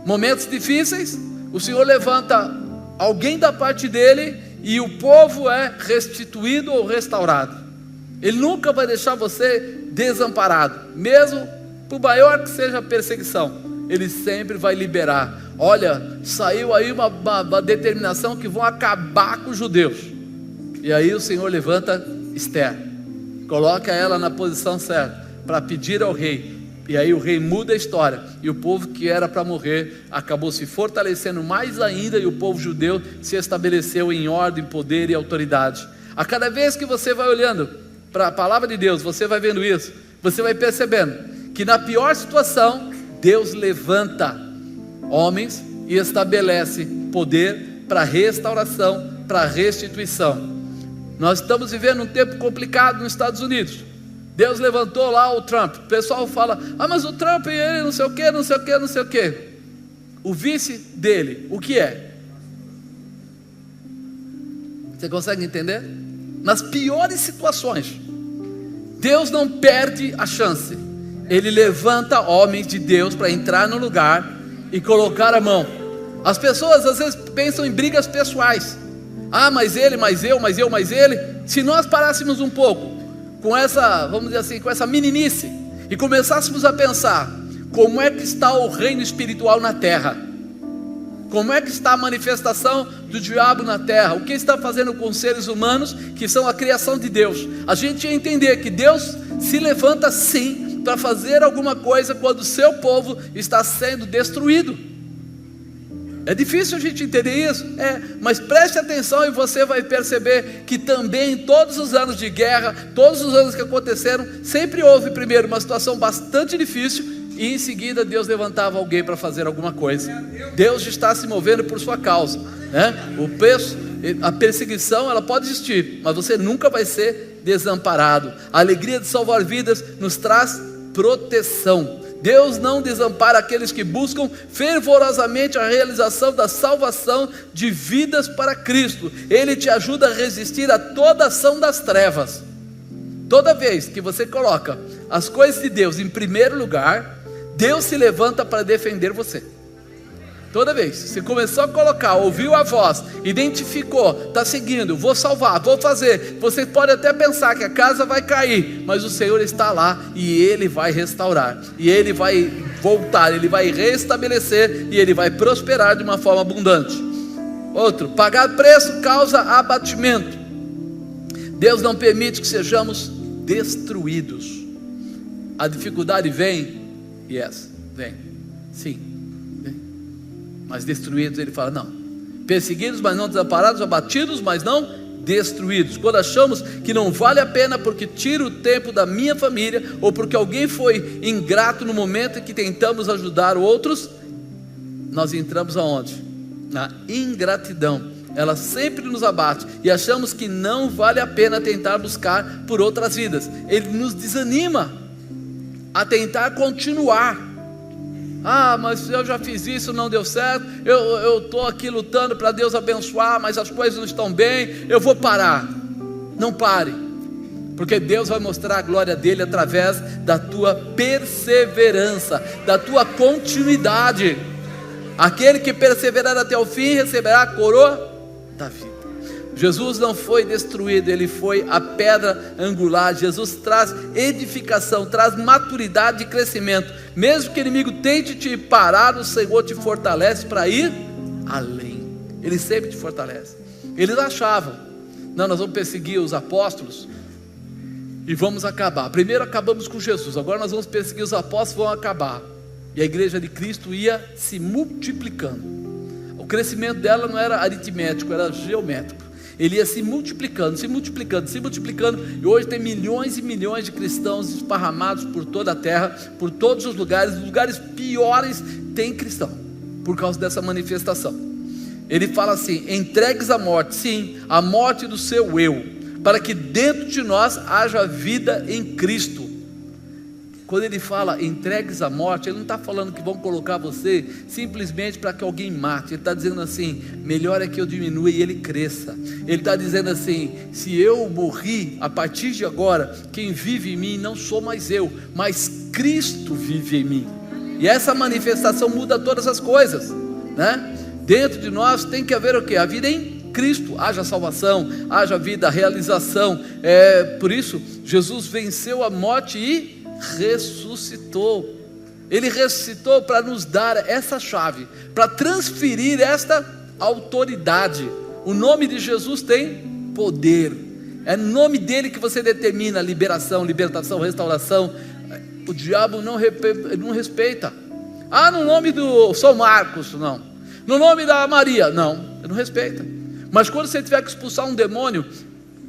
Momentos difíceis, o Senhor levanta alguém da parte dele e o povo é restituído ou restaurado. Ele nunca vai deixar você desamparado, mesmo por maior que seja a perseguição. Ele sempre vai liberar. Olha, saiu aí uma determinação que vão acabar com os judeus. E aí o Senhor levanta Esther, coloca ela na posição certa para pedir ao rei. E aí o rei muda a história, e o povo que era para morrer acabou se fortalecendo mais ainda, e o povo judeu se estabeleceu em ordem, poder e autoridade. A cada vez que você vai olhando para a palavra de Deus, você vai vendo isso, você vai percebendo que na pior situação, Deus levanta homens e estabelece poder para restauração, para restituição. Nós estamos vivendo um tempo complicado nos Estados Unidos. Deus levantou lá o Trump. O pessoal fala: mas o Trump, ele não sei o que, não sei o que, não sei o que. O vice dele, o que é? Você consegue entender? Nas piores situações, Deus não perde a chance. Ele levanta homens de Deus para entrar no lugar e colocar a mão. As pessoas às vezes pensam em brigas pessoais. Mas ele, mas eu, mas eu, mas ele. Se nós parássemos um pouco com essa, vamos dizer assim, com essa meninice, e começássemos a pensar: como é que está o reino espiritual na terra? Como é que está a manifestação do diabo na terra? O que está fazendo com os seres humanos, que são a criação de Deus? A gente ia entender que Deus se levanta sim para fazer alguma coisa quando o seu povo está sendo destruído. É difícil a gente entender isso? Mas preste atenção e você vai perceber que também todos os anos de guerra, todos os anos que aconteceram, sempre houve primeiro uma situação bastante difícil, e em seguida Deus levantava alguém para fazer alguma coisa. Deus está se movendo por sua causa, né? A perseguição, ela pode existir, mas você nunca vai ser desamparado. A alegria de salvar vidas nos traz proteção. Deus não desampara aqueles que buscam fervorosamente a realização da salvação de vidas para Cristo. Ele te ajuda a resistir a toda ação das trevas. Toda vez que você coloca as coisas de Deus em primeiro lugar, Deus se levanta para defender você. Toda vez, você começou a colocar, ouviu a voz, identificou, está seguindo, vou salvar, vou fazer. Você pode até pensar que a casa vai cair, mas o Senhor está lá e Ele vai restaurar, e Ele vai voltar, Ele vai restabelecer, e Ele vai prosperar de uma forma abundante. Outro, pagar preço causa abatimento. Deus não permite que sejamos destruídos. A dificuldade vem, vem, sim, vem. Mas destruídos, Ele fala, não, perseguidos, mas não desamparados, abatidos, mas não destruídos. Quando achamos que não vale a pena porque tira o tempo da minha família, ou porque alguém foi ingrato no momento em que tentamos ajudar outros, nós entramos aonde? Na ingratidão. Ela sempre nos abate e achamos que não vale a pena tentar buscar por outras vidas. Ele nos desanima a tentar continuar. Mas eu já fiz isso, não deu certo, eu estou aqui lutando para Deus abençoar, mas as coisas não estão bem, eu vou parar. Não pare, porque Deus vai mostrar a glória dele através da tua perseverança, da tua continuidade. Aquele que perseverar até o fim receberá a coroa da vida. Jesus não foi destruído, Ele foi a pedra angular. Jesus traz edificação, traz maturidade e crescimento. Mesmo que o inimigo tente te parar, o Senhor te fortalece para ir além. Ele sempre te fortalece. Eles achavam, não, nós vamos perseguir os apóstolos e vamos acabar. Primeiro acabamos com Jesus, agora nós vamos perseguir os apóstolos, vão acabar. E a igreja de Cristo ia se multiplicando. O crescimento dela não era aritmético, era geométrico. Ele ia se multiplicando, se multiplicando, se multiplicando. E hoje tem milhões e milhões de cristãos esparramados por toda a terra, por todos os lugares piores tem cristão, por causa dessa manifestação. Ele fala assim, entregues à morte, sim, a morte do seu eu, para que dentro de nós haja vida em Cristo. Quando ele fala entregues à morte, ele não está falando que vão colocar você simplesmente para que alguém mate. Ele está dizendo assim, melhor é que eu diminua e ele cresça. Ele está dizendo assim, se eu morri, a partir de agora, quem vive em mim não sou mais eu, mas Cristo vive em mim. E essa manifestação muda todas as coisas, né? Dentro de nós tem que haver o quê? A vida em Cristo, haja salvação, haja vida, realização. Por isso, Jesus venceu a morte e ressuscitou. Ele ressuscitou para nos dar essa chave, para transferir esta autoridade. O nome de Jesus tem poder. É no nome dele que você determina liberação, libertação, restauração. O diabo não respeita. No nome do São Marcos, não. No nome da Maria, não. Ele não respeita. Mas quando você tiver que expulsar um demônio,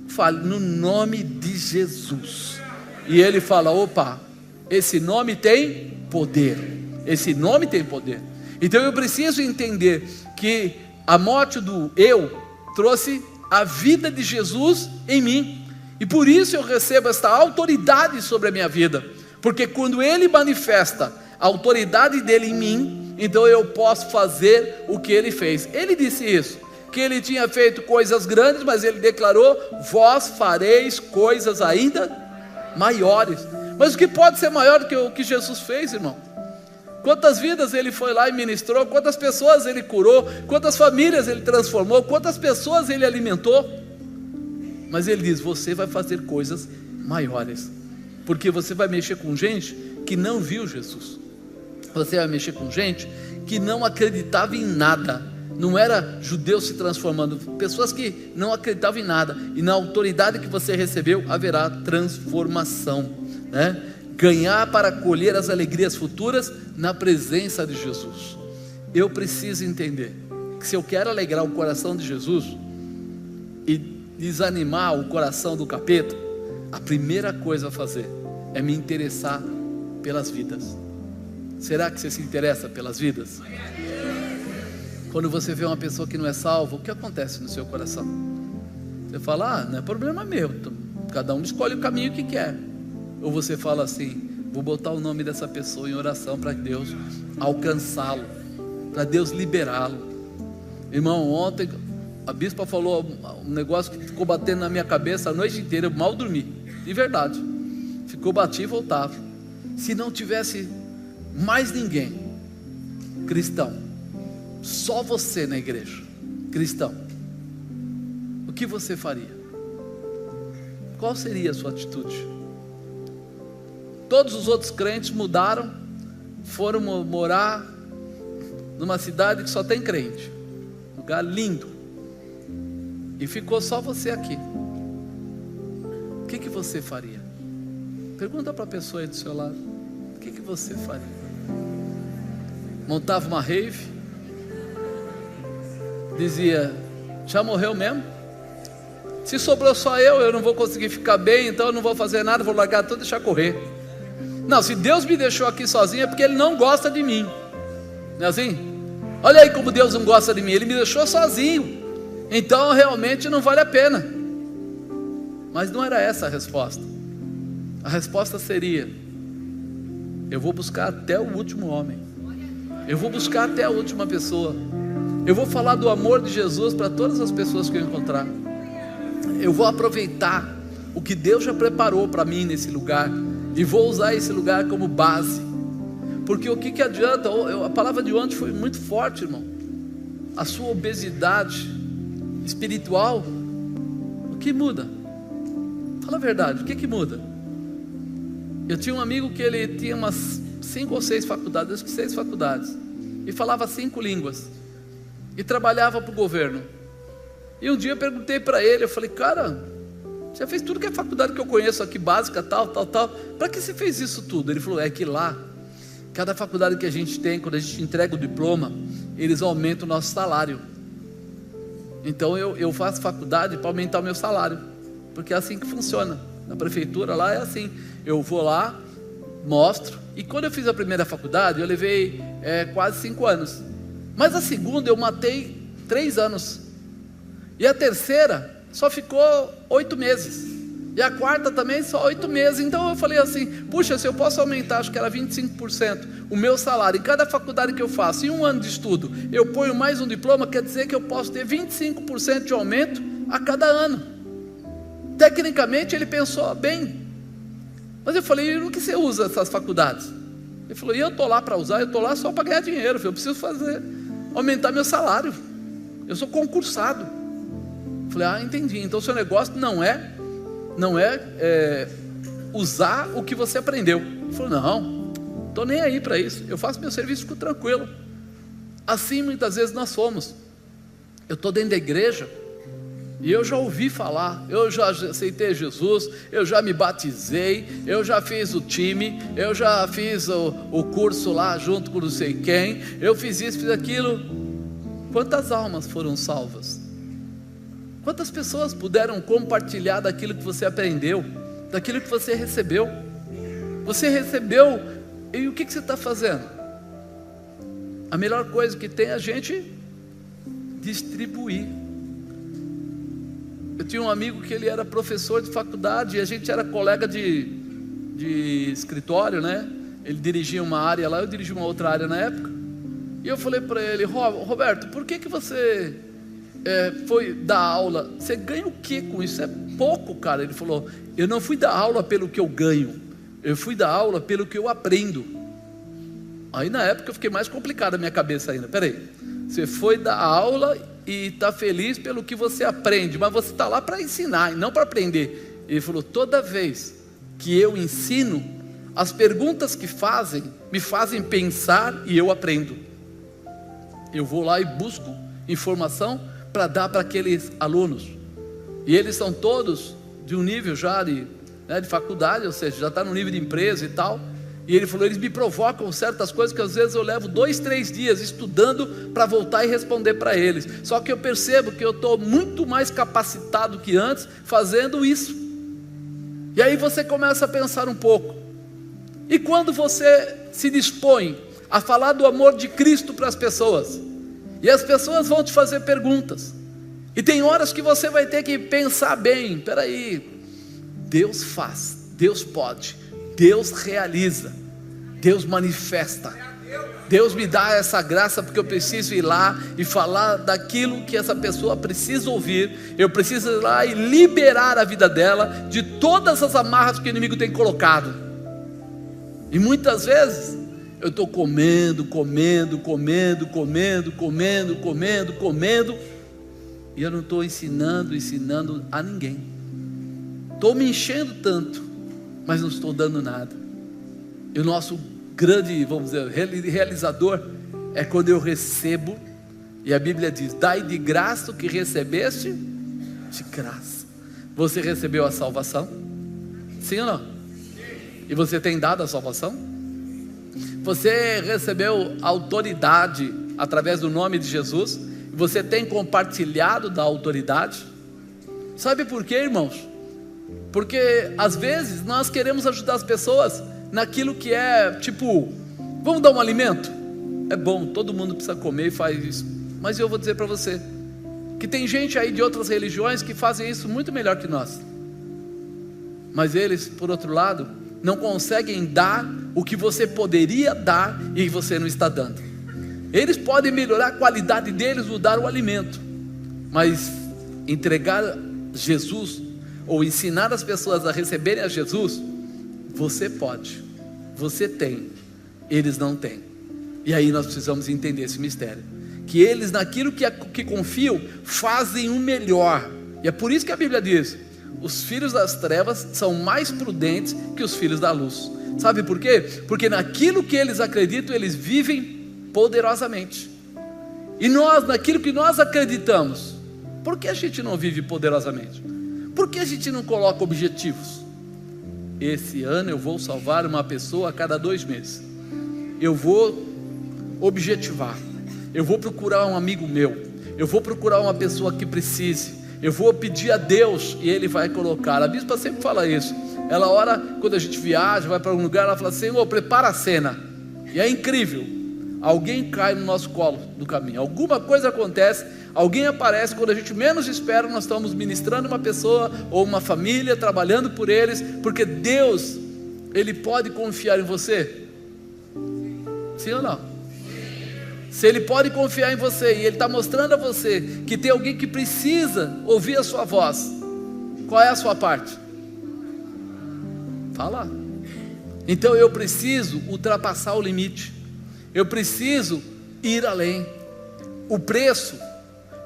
fale no nome de Jesus. E ele fala, opa, esse nome tem poder. Esse nome tem poder. Então eu preciso entender que a morte do eu trouxe a vida de Jesus em mim. E por isso eu recebo esta autoridade sobre a minha vida. Porque quando ele manifesta a autoridade dele em mim, então eu posso fazer o que ele fez. Ele disse isso, que ele tinha feito coisas grandes, mas ele declarou, vós fareis coisas ainda maiores. Mas o que pode ser maior do que o que Jesus fez, irmão? Quantas vidas ele foi lá e ministrou, quantas pessoas ele curou, quantas famílias ele transformou, quantas pessoas ele alimentou. Mas ele diz, você vai fazer coisas maiores, porque você vai mexer com gente que não viu Jesus. Você vai mexer com gente que não acreditava em nada. Não era judeus se transformando, pessoas que não acreditavam em nada. E na autoridade que você recebeu haverá transformação, né? Ganhar para colher as alegrias futuras na presença de Jesus. Eu preciso entender que se eu quero alegrar o coração de Jesus e desanimar o coração do capeta, a primeira coisa a fazer é me interessar pelas vidas. Será que você se interessa pelas vidas? Quando você vê uma pessoa que não é salva, o que acontece no seu coração? Você fala, não é problema meu, cada um escolhe o caminho que quer. Ou você fala assim, vou botar o nome dessa pessoa em oração para Deus alcançá-lo, para Deus liberá-lo. Irmão, ontem a bispa falou um negócio que ficou batendo na minha cabeça a noite inteira, eu mal dormi, de verdade. Ficou, batia e voltava. Se não tivesse mais ninguém cristão só você na igreja, cristão, o que você faria? Qual seria a sua atitude? Todos os outros crentes mudaram, foram morar numa cidade que só tem crente, lugar lindo, e ficou só você aqui. O que você faria? Pergunta para a pessoa aí do seu lado. O que você faria? Montava uma rave? Dizia, já morreu mesmo? Se sobrou só eu não vou conseguir ficar bem, então eu não vou fazer nada, vou largar tudo e deixar correr. Não, se Deus me deixou aqui sozinho é porque Ele não gosta de mim. Não é assim? Olha aí como Deus não gosta de mim, Ele me deixou sozinho, então realmente não vale a pena. Mas não era essa a resposta. A resposta seria, eu vou buscar até o último homem, eu vou buscar até a última pessoa, eu vou falar do amor de Jesus para todas as pessoas que eu encontrar. Eu vou aproveitar o que Deus já preparou para mim nesse lugar, e vou usar esse lugar como base. Porque o que adianta? A palavra de ontem foi muito forte, irmão. A sua obesidade espiritual, o que muda? Fala a verdade, o que muda? Eu tinha um amigo que ele tinha umas 5 ou 6 faculdades, acho que 6 faculdades, e falava 5 línguas, e trabalhava para o governo. E um dia eu perguntei para ele, eu falei, cara, você fez tudo que é faculdade que eu conheço aqui, básica, tal, para que você fez isso tudo? Ele falou, é que lá, cada faculdade que a gente tem, quando a gente entrega o diploma, eles aumentam o nosso salário. Então eu faço faculdade para aumentar o meu salário, porque é assim que funciona. Na prefeitura lá é assim, eu vou lá, mostro. E quando eu fiz a primeira faculdade, eu levei quase 5 anos, mas a segunda eu matei 3 anos, e a terceira só ficou 8 meses, e a quarta também só 8 meses. Então eu falei assim, puxa, se eu posso aumentar, acho que era 25% o meu salário em cada faculdade que eu faço, em 1 ano de estudo, eu ponho mais um diploma, quer dizer que eu posso ter 25% de aumento a cada ano. Tecnicamente ele pensou bem, mas eu falei, e no que você usa essas faculdades? Ele falou, e eu estou lá para usar, eu estou lá só para ganhar dinheiro, eu preciso aumentar meu salário, eu sou concursado. Eu falei, entendi, então o seu negócio não é usar o que você aprendeu. Ele falou, não, estou nem aí para isso, eu faço meu serviço, fico tranquilo. Assim muitas vezes nós somos. Eu estou dentro da igreja, e eu já ouvi falar, eu já aceitei Jesus, eu já me batizei, eu já fiz o time, eu já fiz o curso lá junto com não sei quem, eu fiz isso, fiz aquilo. Quantas almas foram salvas? Quantas pessoas puderam compartilhar daquilo que você aprendeu, daquilo que você recebeu? Você recebeu, e o que você está fazendo? A melhor coisa que tem é a gente distribuir. Eu tinha um amigo que ele era professor de faculdade, e a gente era colega de escritório, né? Ele dirigia uma área lá, eu dirigia uma outra área na época. E eu falei para ele, Roberto, por que você foi dar aula? Você ganha o que com isso? É pouco, cara. Ele falou, eu não fui dar aula pelo que eu ganho, eu fui dar aula pelo que eu aprendo. Aí na época eu fiquei mais complicado a minha cabeça ainda. Peraí, você foi dar aula e está feliz pelo que você aprende, mas você está lá para ensinar e não para aprender. Ele falou, toda vez que eu ensino, as perguntas que fazem, me fazem pensar e eu aprendo. Eu vou lá e busco informação para dar para aqueles alunos, e eles são todos de um nível já de faculdade, ou seja, já está no nível de empresa e tal. E ele falou, eles me provocam certas coisas que às vezes eu levo 2, 3 dias estudando para voltar e responder para eles. Só que eu percebo que eu estou muito mais capacitado que antes fazendo isso. E aí você começa a pensar um pouco. E quando você se dispõe a falar do amor de Cristo para as pessoas, e as pessoas vão te fazer perguntas, e tem horas que você vai ter que pensar bem, peraí, Deus faz, Deus pode, Deus realiza, Deus manifesta, Deus me dá essa graça porque eu preciso ir lá e falar daquilo que essa pessoa precisa ouvir. Eu preciso ir lá e liberar a vida dela de todas as amarras que o inimigo tem colocado. E muitas vezes eu estou comendo, e eu não estou ensinando a ninguém. Estou me enchendo tanto, mas não estou dando nada. E o nosso grande, vamos dizer, realizador é quando eu recebo, e a Bíblia diz: dai de graça o que recebeste de graça. Você recebeu a salvação? Sim ou não? E você tem dado a salvação? Você recebeu autoridade através do nome de Jesus? E você tem compartilhado da autoridade? Sabe por quê, irmãos? Porque às vezes nós queremos ajudar as pessoas naquilo que é tipo, vamos dar um alimento? É bom, todo mundo precisa comer e faz isso. Mas eu vou dizer para você que tem gente aí de outras religiões que fazem isso muito melhor que nós. Mas eles, por outro lado, não conseguem dar o que você poderia dar e você não está dando. Eles podem melhorar a qualidade deles ou dar o alimento, mas entregar Jesus ou ensinar as pessoas a receberem a Jesus, você pode, você tem, eles não têm. E aí nós precisamos entender esse mistério, que eles naquilo que confiam fazem o melhor. E é por isso que a Bíblia diz: os filhos das trevas são mais prudentes que os filhos da luz. Sabe por quê? Porque naquilo que eles acreditam, eles vivem poderosamente. E nós, naquilo que nós acreditamos, por que a gente não vive poderosamente? Por que a gente não coloca objetivos? Esse ano eu vou salvar uma pessoa a cada 2 meses. Eu vou objetivar. Eu vou procurar um amigo meu. Eu vou procurar uma pessoa que precise. Eu vou pedir a Deus e Ele vai colocar. A bispa sempre fala isso. Ela ora, quando a gente viaja, vai para um lugar, ela fala: Senhor, prepara a cena. E é incrível, alguém cai no nosso colo do caminho, alguma coisa acontece, alguém aparece, quando a gente menos espera, nós estamos ministrando uma pessoa, ou uma família, trabalhando por eles, porque Deus, Ele pode confiar em você? Sim ou não? Se Ele pode confiar em você, e Ele está mostrando a você, que tem alguém que precisa ouvir a sua voz, qual é a sua parte? Fala. Então eu preciso ultrapassar o limite, eu preciso ir além. O preço,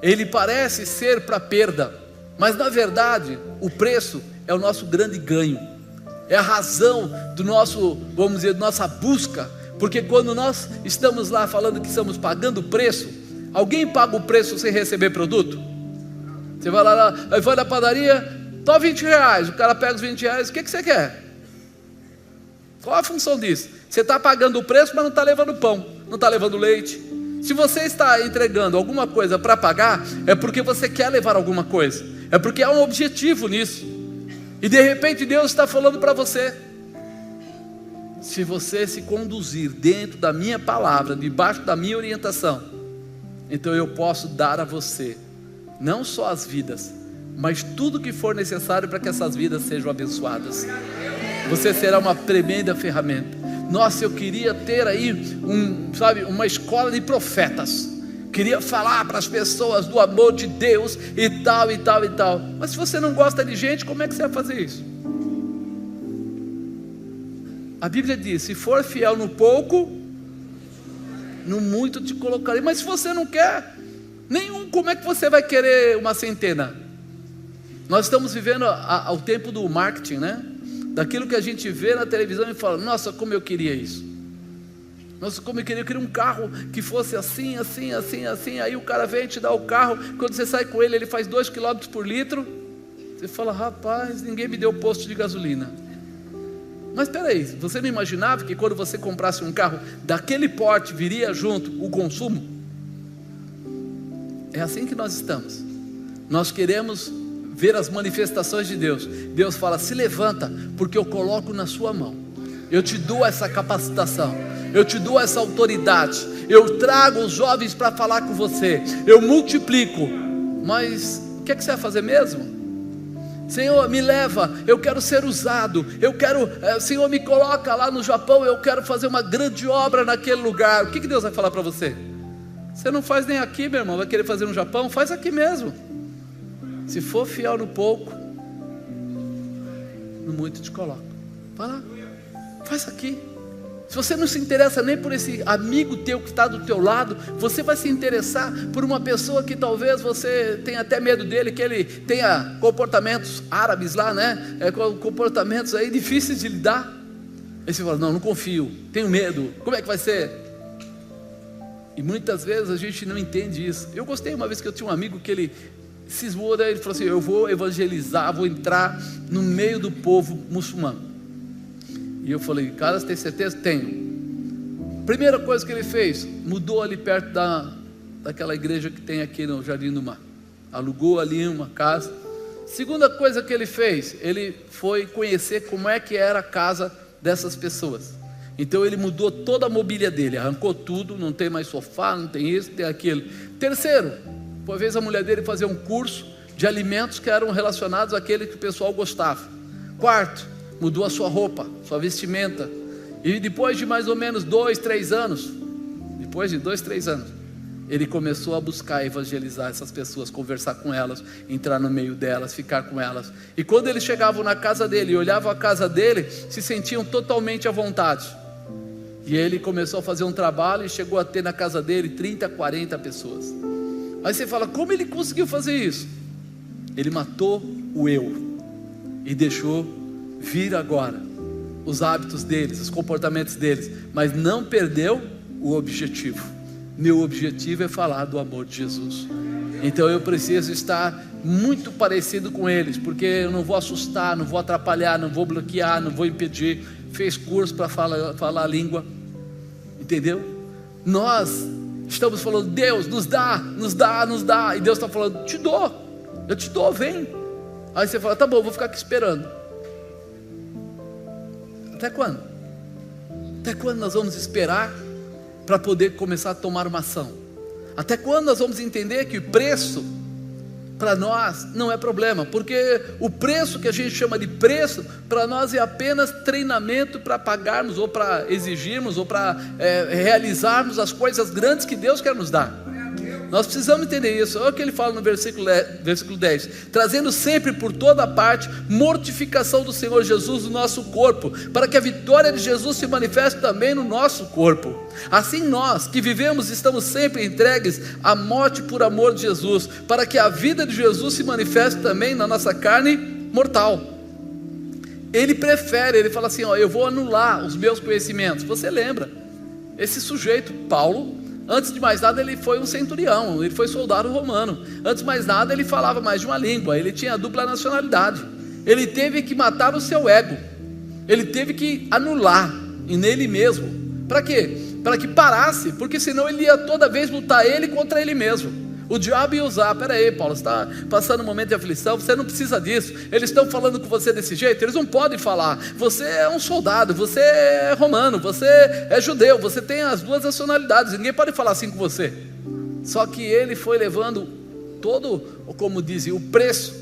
ele parece ser para perda, mas na verdade o preço é o nosso grande ganho, é a razão do nosso, vamos dizer, nossa busca. Porque quando nós estamos lá falando que estamos pagando o preço, alguém paga o preço sem receber produto? Você vai lá, vai na padaria, toma R$20, o cara pega os R$20, o que você quer? Qual a função disso? Você está pagando o preço, mas não está levando pão, não está levando leite. Se você está entregando alguma coisa para pagar, é porque você quer levar alguma coisa, é porque há um objetivo nisso. E de repente Deus está falando para você: se você se conduzir dentro da minha palavra, debaixo da minha orientação, então eu posso dar a você, não só as vidas, mas tudo que for necessário para que essas vidas sejam abençoadas. Você será uma tremenda ferramenta. Nossa, eu queria ter aí uma escola de profetas. Queria falar para as pessoas do amor de Deus e tal e tal e tal. Mas se você não gosta de gente, como é que você vai fazer isso? A Bíblia diz: se for fiel no pouco, no muito te colocarei. Mas se você não quer nenhum, como é que você vai querer uma centena? Nós estamos vivendo ao tempo do marketing, né? Daquilo que a gente vê na televisão e fala: nossa, como eu queria isso. Nossa, como eu queria um carro que fosse assim, assim, assim, assim. Aí o cara vem te dar o carro, quando você sai com ele, ele faz 2 km por litro. Você fala: rapaz, ninguém me deu posto de gasolina. Mas espera aí, você não imaginava que quando você comprasse um carro daquele porte, viria junto o consumo? É assim que nós estamos. Nós queremos ver as manifestações de Deus. Deus fala: se levanta, porque eu coloco na sua mão. Eu te dou essa capacitação, eu te dou essa autoridade, eu trago os jovens para falar com você, eu multiplico. Mas o que é que você vai fazer mesmo? Senhor, me leva, eu quero ser usado, Senhor, me coloca lá no Japão, eu quero fazer uma grande obra naquele lugar. O que Deus vai falar para você? Você não faz nem aqui, meu irmão, vai querer fazer no Japão? Faz aqui mesmo. Se for fiel no pouco, no muito te coloco. Vai lá, faz aqui. Se você não se interessa nem por esse amigo teu que está do teu lado, você vai se interessar por uma pessoa que talvez você tenha até medo dele, que ele tenha comportamentos árabes lá, né? Comportamentos aí difíceis de lidar. Aí você fala, não confio, tenho medo, como é que vai ser? E muitas vezes a gente não entende isso. Eu gostei uma vez que eu tinha um amigo que ele cismou, daí ele falou assim, eu vou evangelizar, vou entrar no meio do povo muçulmano. E eu falei, cara, você tem certeza? Tenho. Primeira coisa que ele fez, mudou ali perto daquela igreja que tem aqui no Jardim do Mar. Alugou ali uma casa. Segunda coisa que ele fez, ele foi conhecer como é que era a casa dessas pessoas. Então ele mudou toda a mobília dele, arrancou tudo, não tem mais sofá, não tem isso, não tem aquilo. Terceiro, uma vez a mulher dele fazia um curso de alimentos que eram relacionados àquele que o pessoal gostava. Quarto, mudou a sua roupa, sua vestimenta. E depois de mais ou menos 2, 3 anos, ele começou a buscar evangelizar essas pessoas, conversar com elas, entrar no meio delas, ficar com elas. E quando eles chegavam na casa dele e olhavam a casa dele, se sentiam totalmente à vontade. E ele começou a fazer um trabalho e chegou a ter na casa dele 30, 40 pessoas. Aí você fala, como ele conseguiu fazer isso? Ele matou o eu e deixou vir agora os hábitos deles, os comportamentos deles, mas não perdeu o objetivo. Meu objetivo é falar do amor de Jesus. Então eu preciso estar muito parecido com eles, porque eu não vou assustar, não vou atrapalhar, não vou bloquear, não vou impedir. Fez curso para falar a língua, entendeu? Nós estamos falando, Deus nos dá, e Deus está falando, eu te dou, vem. Aí você fala, tá bom, vou ficar aqui esperando. Até quando? Até quando nós vamos esperar para poder começar a tomar uma ação? Até quando nós vamos entender que o preço para nós não é problema? Porque o preço que a gente chama de preço, para nós é apenas treinamento para pagarmos, ou para exigirmos, ou para realizarmos as coisas grandes que Deus quer nos dar. Nós precisamos entender isso. Olha o que ele fala no versículo 10: trazendo sempre por toda parte mortificação do Senhor Jesus no nosso corpo, para que a vitória de Jesus se manifeste também no nosso corpo. Assim nós que vivemos estamos sempre entregues à morte por amor de Jesus, para que a vida de Jesus se manifeste também na nossa carne mortal. Ele fala assim, eu vou anular os meus conhecimentos. Você lembra, esse sujeito, Paulo, antes de mais nada ele foi um centurião, ele foi soldado romano. Antes de mais nada ele falava mais de uma língua, ele tinha dupla nacionalidade. Ele teve que matar o seu ego, ele teve que anular nele mesmo. Para quê? Para que parasse, porque senão ele ia toda vez lutar ele contra ele mesmo. O diabo ia usar, peraí Paulo, você está passando um momento de aflição, você não precisa disso, eles estão falando com você desse jeito, eles não podem falar, você é um soldado, você é romano, você é judeu, você tem as duas nacionalidades, ninguém pode falar assim com você. Só que ele foi levando todo, como dizem, o preço,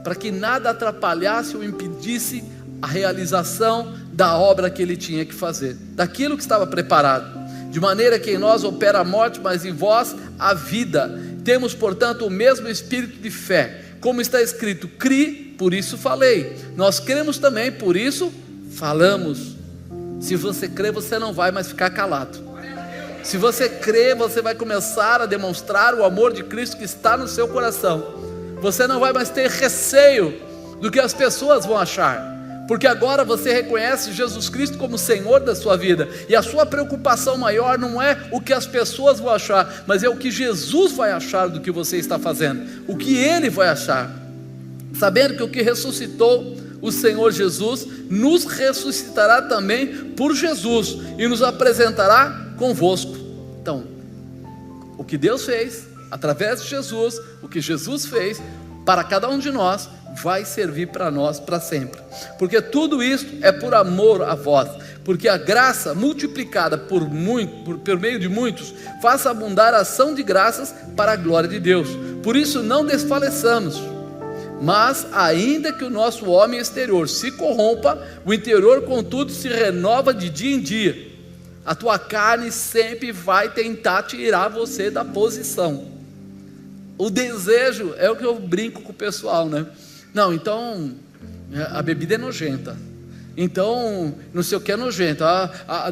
para que nada atrapalhasse ou impedisse a realização da obra que ele tinha que fazer, daquilo que estava preparado. De maneira que em nós opera a morte, mas em vós a vida. Temos, portanto, o mesmo espírito de fé, como está escrito, cri, por isso falei. Nós cremos também, por isso falamos. Se você crê, você não vai mais ficar calado. Se você crê, você vai começar a demonstrar o amor de Cristo que está no seu coração. Você não vai mais ter receio do que as pessoas vão achar, porque agora você reconhece Jesus Cristo como Senhor da sua vida, e a sua preocupação maior não é o que as pessoas vão achar, mas é o que Jesus vai achar do que você está fazendo, o que Ele vai achar, sabendo que o que ressuscitou o Senhor Jesus, nos ressuscitará também por Jesus, e nos apresentará convosco. Então, o que Deus fez, através de Jesus, o que Jesus fez, para cada um de nós, vai servir para nós para sempre, porque tudo isso é por amor a vós, porque a graça multiplicada por meio de muitos, faça abundar a ação de graças para a glória de Deus. Por isso não desfaleçamos, mas ainda que o nosso homem exterior se corrompa, o interior contudo se renova de dia em dia. A tua carne sempre vai tentar tirar você da posição. O desejo é o que eu brinco com o pessoal, né? Não, então a bebida é nojenta, Então, não sei o que é nojento.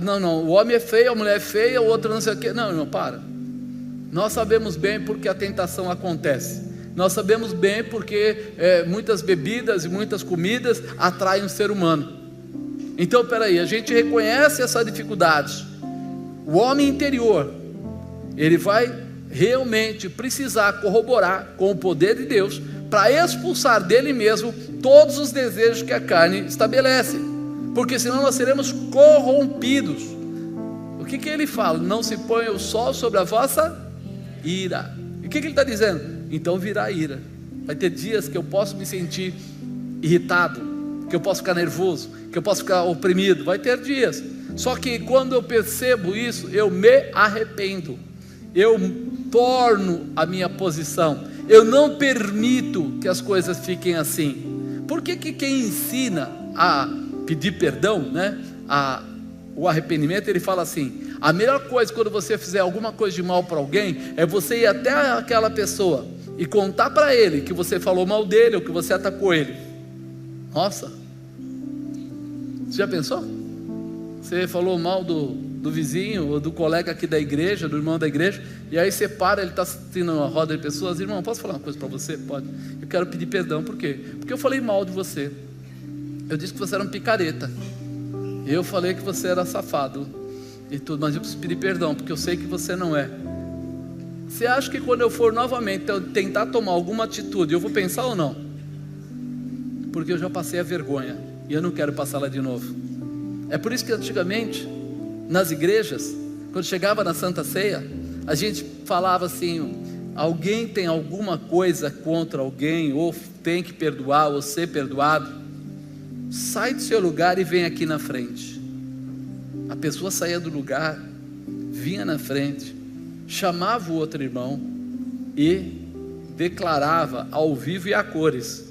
Não, o homem é feio, a mulher é feia, o outro não sei o que. Não, irmão, para. Nós sabemos bem porque a tentação acontece. Nós sabemos bem porque muitas bebidas e muitas comidas atraem o ser humano. Então, peraí, a gente reconhece essa dificuldade. O homem interior, ele vai realmente precisar corroborar com o poder de Deus para expulsar dele mesmo todos os desejos que a carne estabelece, porque senão nós seremos corrompidos. O que ele fala? Não se ponha o sol sobre a vossa ira. E o que ele está dizendo? Então virá ira. Vai ter dias que eu posso me sentir irritado, que eu posso ficar nervoso, que eu posso ficar oprimido. Vai ter dias. Só que quando eu percebo isso, eu me arrependo, eu torno a minha posição, eu não permito que as coisas fiquem assim. Por que quem ensina a pedir perdão, né, o arrependimento, ele fala assim: a melhor coisa quando você fizer alguma coisa de mal para alguém, é você ir até aquela pessoa e contar para ele que você falou mal dele, ou que você atacou ele. Nossa, você já pensou? Você falou mal do vizinho, ou do colega aqui da igreja, do irmão da igreja, e aí você para, ele está assistindo uma roda de pessoas: irmão, posso falar uma coisa para você? Pode. Eu quero pedir perdão. Por quê? Porque eu falei mal de você. Eu disse que você era um picareta, eu falei que você era safado e tudo, mas eu preciso pedir perdão, porque eu sei que você não é. Você acha que quando eu for novamente tentar tomar alguma atitude, eu vou pensar ou não? Porque eu já passei a vergonha, e eu não quero passá-la de novo. É por isso que antigamente, nas igrejas, quando chegava na Santa Ceia, a gente falava assim: alguém tem alguma coisa contra alguém, ou tem que perdoar, ou ser perdoado, sai do seu lugar e vem aqui na frente. A pessoa saía do lugar, vinha na frente, chamava o outro irmão e declarava ao vivo e a cores.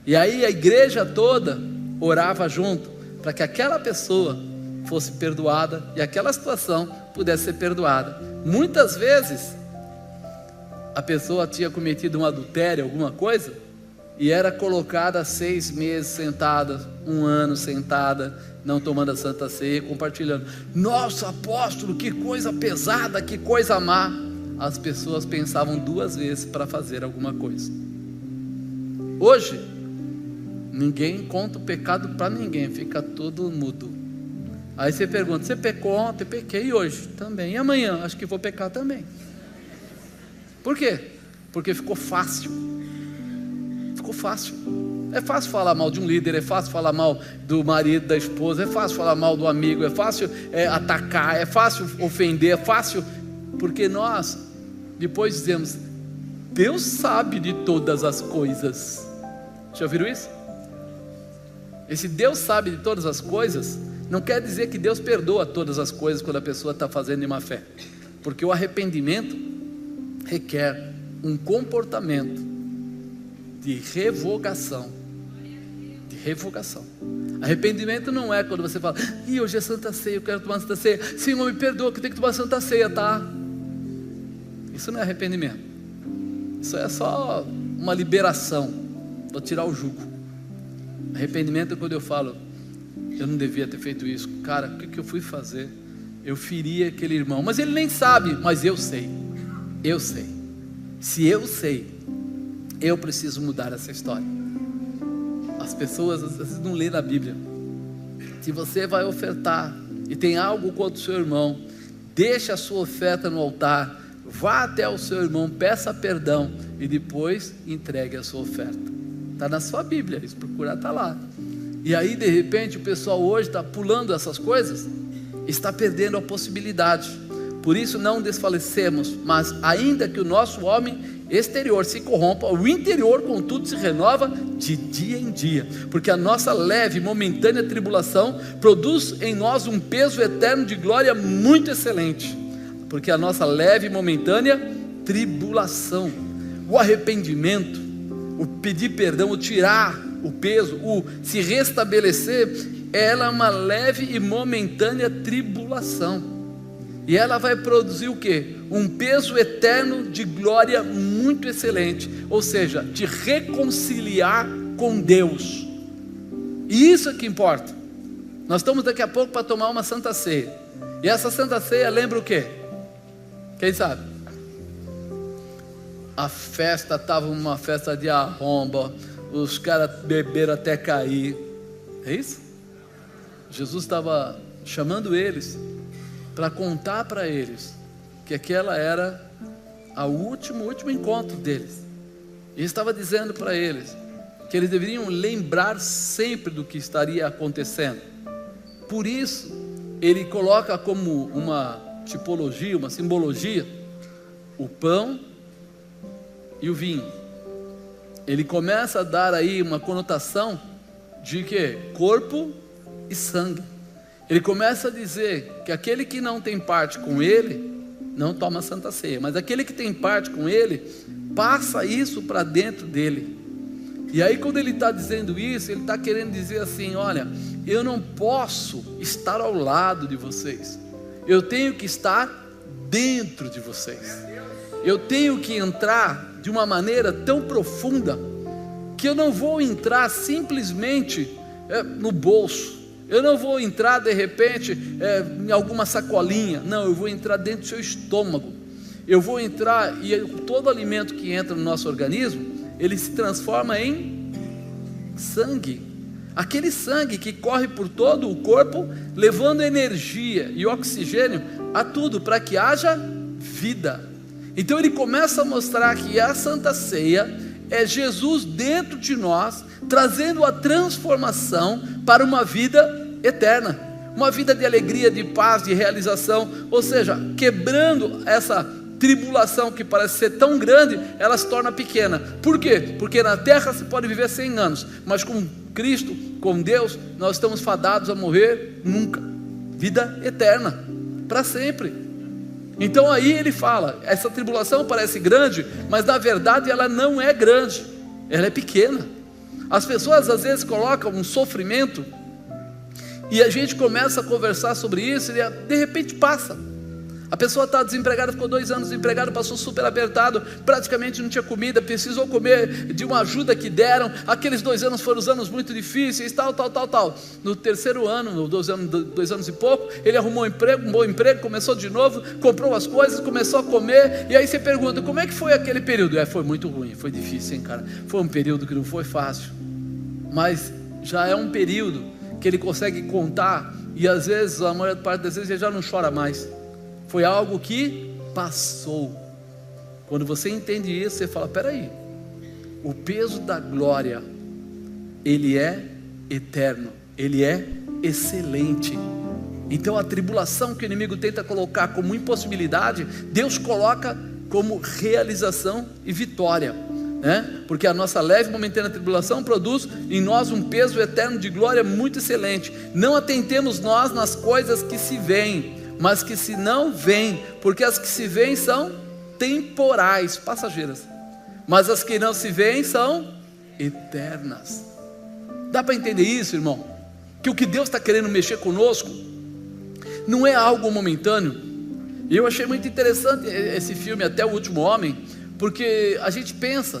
E aí a igreja toda orava junto, para que aquela pessoa fosse perdoada e aquela situação pudesse ser perdoada. Muitas vezes a pessoa tinha cometido um adultério, alguma coisa, e era colocada 6 meses sentada, 1 ano sentada, não tomando a Santa Ceia, compartilhando: nossa, apóstolo, que coisa pesada, que coisa má. As pessoas pensavam 2 vezes para fazer alguma coisa. Hoje ninguém conta o pecado para ninguém, fica todo mudo. Aí você pergunta: você pecou ontem? Pequei. E hoje? Também. E amanhã? Acho que vou pecar também. Por quê? Porque ficou fácil. Ficou fácil. É fácil falar mal de um líder, é fácil falar mal do marido, da esposa, é fácil falar mal do amigo, é fácil atacar, é fácil ofender, é fácil, porque nós depois dizemos: Deus sabe de todas as coisas. Já ouviram isso? Esse Deus sabe de todas as coisas não quer dizer que Deus perdoa todas as coisas quando a pessoa está fazendo de má fé, porque o arrependimento requer um comportamento de revogação. De revogação. Arrependimento não é quando você fala: hoje é Santa Ceia, eu quero tomar Santa Ceia. Senhor, me perdoa que eu tenho que tomar Santa Ceia, tá? Isso não é arrependimento. Isso é só uma liberação, vou tirar o jugo. Arrependimento é quando eu falo: eu não devia ter feito isso. Cara, o que eu fui fazer? Eu feri aquele irmão, mas ele nem sabe, mas eu sei. Eu sei. Se eu sei, eu preciso mudar essa história. As pessoas às vezes não lêem na Bíblia. Se você vai ofertar e tem algo contra o seu irmão, deixe a sua oferta no altar, vá até o seu irmão, peça perdão e depois entregue a sua oferta. Está na sua Bíblia, se procurar está lá. E aí de repente o pessoal hoje está pulando essas coisas, está perdendo a possibilidade. Por isso não desfalecemos, mas ainda que o nosso homem exterior se corrompa, o interior contudo se renova de dia em dia, porque a nossa leve e momentânea tribulação produz em nós um peso eterno de glória muito excelente. Porque a nossa leve e momentânea tribulação, o arrependimento, o pedir perdão, o tirar o peso, o se restabelecer, ela é uma leve e momentânea tribulação. E ela vai produzir o quê? Um peso eterno de glória muito excelente. Ou seja, te reconciliar com Deus. E isso é que importa. Nós estamos daqui a pouco para tomar uma Santa Ceia. E essa Santa Ceia lembra o quê? Quem sabe? A festa estava uma festa de arromba, os caras beberam até cair. É isso? Jesus estava chamando eles para contar para eles que aquela era o último encontro deles. E estava dizendo para eles que eles deveriam lembrar sempre do que estaria acontecendo. Por isso, ele coloca como uma tipologia, uma simbologia, o pão e o vinho. Ele começa a dar aí uma conotação de que? Corpo e sangue. Ele começa a dizer que aquele que não tem parte com ele, não toma Santa Ceia, mas aquele que tem parte com ele, passa isso para dentro dele. E aí quando ele está dizendo isso, ele está querendo dizer assim: olha, eu não posso estar ao lado de vocês, eu tenho que estar dentro de vocês, eu tenho que entrar de uma maneira tão profunda, que eu não vou entrar simplesmente no bolso, eu não vou entrar de repente em alguma sacolinha, não, eu vou entrar dentro do seu estômago, eu vou entrar, e todo alimento que entra no nosso organismo, ele se transforma em sangue, aquele sangue que corre por todo o corpo, levando energia e oxigênio a tudo, para que haja vida. Então ele começa a mostrar que a Santa Ceia é Jesus dentro de nós, trazendo a transformação para uma vida eterna, uma vida de alegria, de paz, de realização, ou seja, quebrando essa tribulação que parece ser tão grande, ela se torna pequena. Por quê? Porque na terra se pode viver 100 anos, mas com Cristo, com Deus, nós estamos fadados a morrer nunca, vida eterna, para sempre. Então aí ele fala, essa tribulação parece grande, mas na verdade ela não é grande, ela é pequena. As pessoas às vezes colocam um sofrimento, e a gente começa a conversar sobre isso, e de repente passa. A pessoa está desempregada, ficou 2 anos desempregada, passou super apertado, praticamente não tinha comida, precisou comer de uma ajuda que deram. Aqueles 2 anos foram os anos muito difíceis, tal. No terceiro ano, 2 anos e pouco, ele arrumou um bom emprego, começou de novo, comprou as coisas, começou a comer. E aí você pergunta, como é que foi aquele período? Foi muito ruim, foi difícil, hein, cara? Foi um período que não foi fácil, mas já é um período que ele consegue contar, e às vezes, a maior parte das vezes, ele já não chora mais. Foi algo que passou. Quando você entende isso, você fala: peraí, o peso da glória, ele é eterno, ele é excelente. Então a tribulação que o inimigo tenta colocar como impossibilidade, Deus coloca como realização e vitória, né? Porque a nossa leve e momentânea tribulação produz em nós um peso eterno de glória muito excelente. Não atentemos nós nas coisas que se veem, mas que se não vêm, porque as que se veem são temporais, passageiras, mas as que não se veem são eternas. Dá para entender isso, irmão? Que o que Deus está querendo mexer conosco não é algo momentâneo. E eu achei muito interessante esse filme Até o Último Homem, porque a gente pensa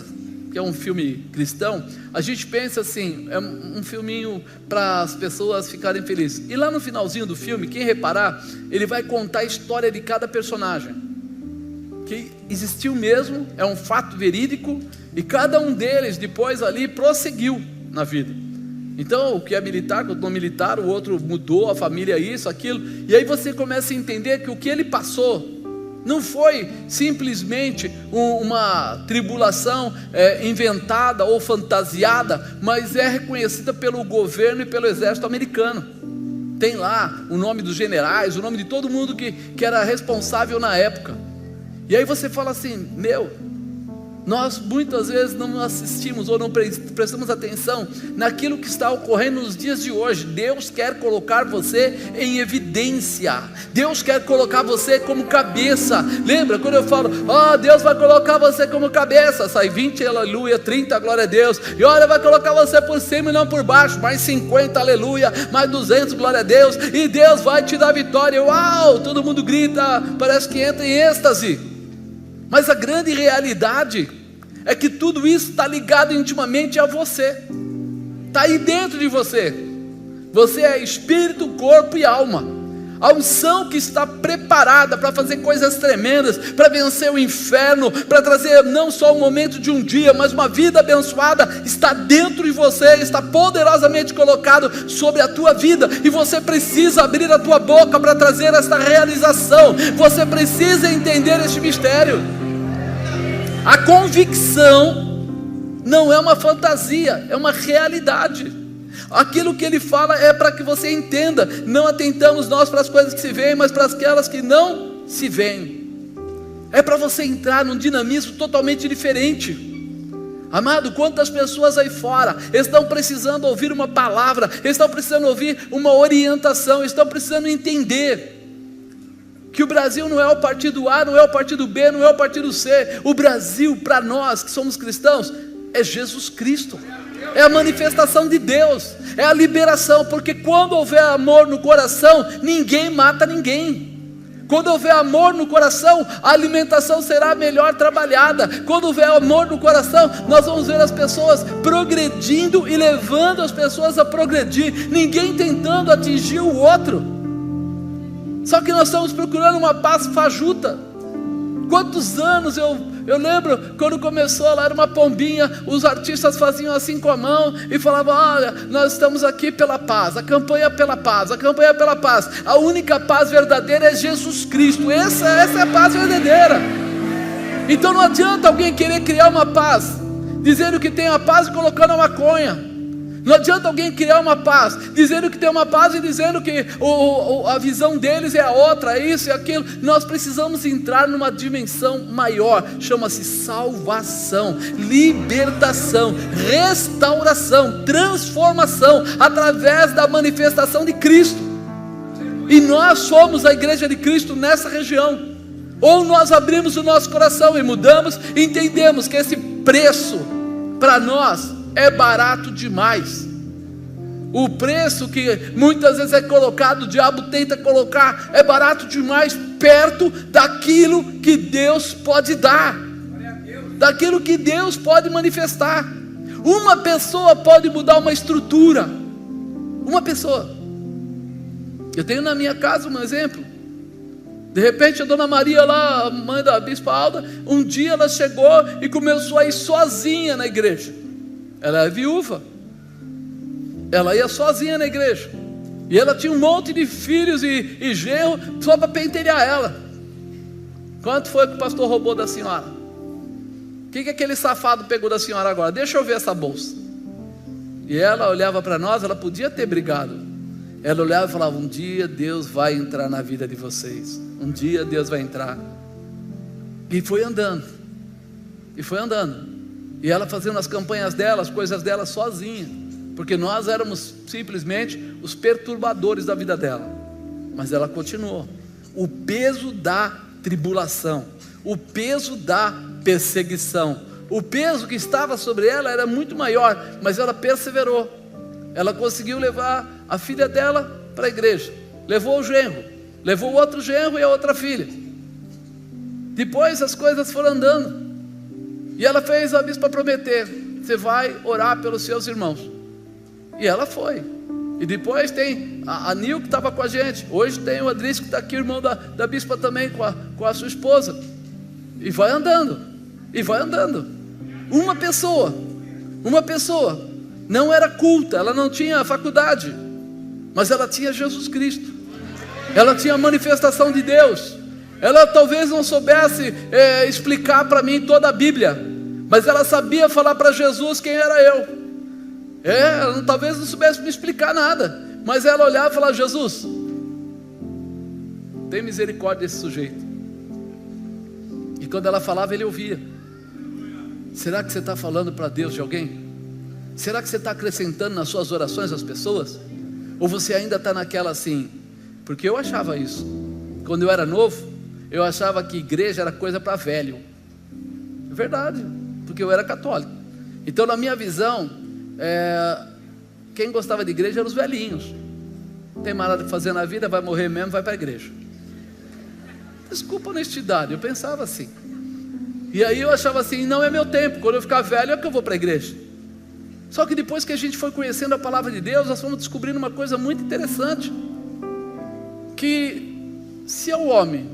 que é um filme cristão, a gente pensa assim, é um filminho para as pessoas ficarem felizes. E lá no finalzinho do filme, quem reparar, ele vai contar a história de cada personagem, que existiu mesmo, é um fato verídico, e cada um deles depois ali prosseguiu na vida. Então o que é militar, quando não militar, o outro mudou, a família isso, aquilo, e aí você começa a entender que o que ele passou não foi simplesmente uma tribulação inventada ou fantasiada, mas é reconhecida pelo governo e pelo exército americano. Tem lá o nome dos generais, o nome de todo mundo que era responsável na época. E aí você fala assim: nós muitas vezes não assistimos ou não prestamos atenção naquilo que está ocorrendo nos dias de hoje. Deus quer colocar você em evidência, Deus quer colocar você como cabeça. Lembra quando eu falo: Deus vai colocar você como cabeça, sai 20 aleluia, 30 glória a Deus, e olha, vai colocar você por cima e não por baixo, mais 50 aleluia, mais 200 glória a Deus, e Deus vai te dar vitória. Uau, todo mundo grita, parece que entra em êxtase. Mas a grande realidade é que tudo isso está ligado intimamente a você. está aí dentro de você. Você é espírito, corpo e alma. A unção que está preparada para fazer coisas tremendas, para vencer o inferno, para trazer não só um momento de um dia, mas uma vida abençoada, está dentro de você, está poderosamente colocado sobre a tua vida, e você precisa abrir a tua boca para trazer esta realização. Você precisa entender este mistério. A convicção não é uma fantasia, é uma realidade. Aquilo que ele fala é para que você entenda. Não atentamos nós para as coisas que se veem, mas para aquelas que não se veem. É para você entrar num dinamismo totalmente diferente. Amado, quantas pessoas aí fora estão precisando ouvir uma palavra, estão precisando ouvir uma orientação, estão precisando entender que o Brasil não é o partido A, não é o partido B, não é o partido C. O Brasil, para nós que somos cristãos, é Jesus Cristo. É a manifestação de Deus, é a liberação, porque quando houver amor no coração, ninguém mata ninguém. Quando houver amor no coração, a alimentação será melhor trabalhada. Quando houver amor no coração, nós vamos ver as pessoas progredindo e levando as pessoas a progredir, ninguém tentando atingir o outro. Só que nós estamos procurando uma paz fajuta. Quantos anos eu lembro quando começou lá, era uma pombinha, os artistas faziam assim com a mão e falavam: olha, nós estamos aqui pela paz, a campanha pela paz, a campanha pela paz. A única paz verdadeira é Jesus Cristo, essa é a paz verdadeira. Então não adianta alguém querer criar uma paz, dizendo que tem a paz e colocando a maconha. Não adianta alguém criar uma paz, dizendo que tem uma paz e dizendo que a visão deles é a outra, é isso e aquilo. Nós precisamos entrar numa dimensão maior, chama-se salvação, libertação, restauração, transformação, através da manifestação de Cristo. E nós somos a igreja de Cristo nessa região. Ou nós abrimos o nosso coração e mudamos, e entendemos que esse preço para nós é barato demais. O preço que muitas vezes é colocado, o diabo tenta colocar, é barato demais perto daquilo que Deus pode dar, daquilo que Deus pode manifestar. Uma pessoa pode mudar uma estrutura. Uma pessoa. Eu tenho na minha casa um exemplo. De repente a dona Maria lá, a mãe da bispa Alda, um dia ela chegou e começou a ir sozinha na igreja. Ela é viúva, ela ia sozinha na igreja, e ela tinha um monte de filhos e genro, só para pentelhar ela. Quanto foi que o pastor roubou da senhora? O que aquele safado pegou da senhora agora? Deixa eu ver essa bolsa. E ela olhava para nós, ela podia ter brigado. Ela olhava e falava: um dia Deus vai entrar na vida de vocês, um dia Deus vai entrar. E foi andando, e foi andando. E ela fazendo as campanhas dela, as coisas dela sozinha, porque nós éramos simplesmente os perturbadores da vida dela. Mas ela continuou. O peso da tribulação, o peso da perseguição, o peso que estava sobre ela era muito maior, mas ela perseverou. Ela conseguiu levar a filha dela para a igreja, levou o genro, levou o outro genro e a outra filha. Depois as coisas foram andando. E ela fez a bispa prometer: você vai orar pelos seus irmãos. E ela foi. E depois tem a Nil que estava com a gente. Hoje tem o Adrício que está aqui, irmão da bispa também, com a sua esposa. E vai andando. E vai andando. Uma pessoa. Não era culta, ela não tinha faculdade, mas ela tinha Jesus Cristo. Ela tinha a manifestação de Deus. Ela talvez não soubesse explicar para mim toda a Bíblia, mas ela sabia falar para Jesus quem era eu. Ela talvez não soubesse me explicar nada, mas ela olhava e falava: Jesus, tem misericórdia desse sujeito. E quando ela falava, ele ouvia. Será que você está falando para Deus de alguém? Será que você está acrescentando nas suas orações as pessoas? Ou você ainda está naquela assim? Porque eu achava isso. Quando eu era novo, eu achava que igreja era coisa para velho. É verdade, porque eu era católico. Então na minha visão, quem gostava de igreja eram os velhinhos. Não tem mais nada para fazer na vida, vai morrer mesmo, vai para a igreja. Desculpa a honestidade, eu pensava assim. E aí eu achava assim: não é meu tempo, quando eu ficar velho é que eu vou para a igreja. Só que depois que a gente foi conhecendo a palavra de Deus, nós fomos descobrindo uma coisa muito interessante, que se ao homem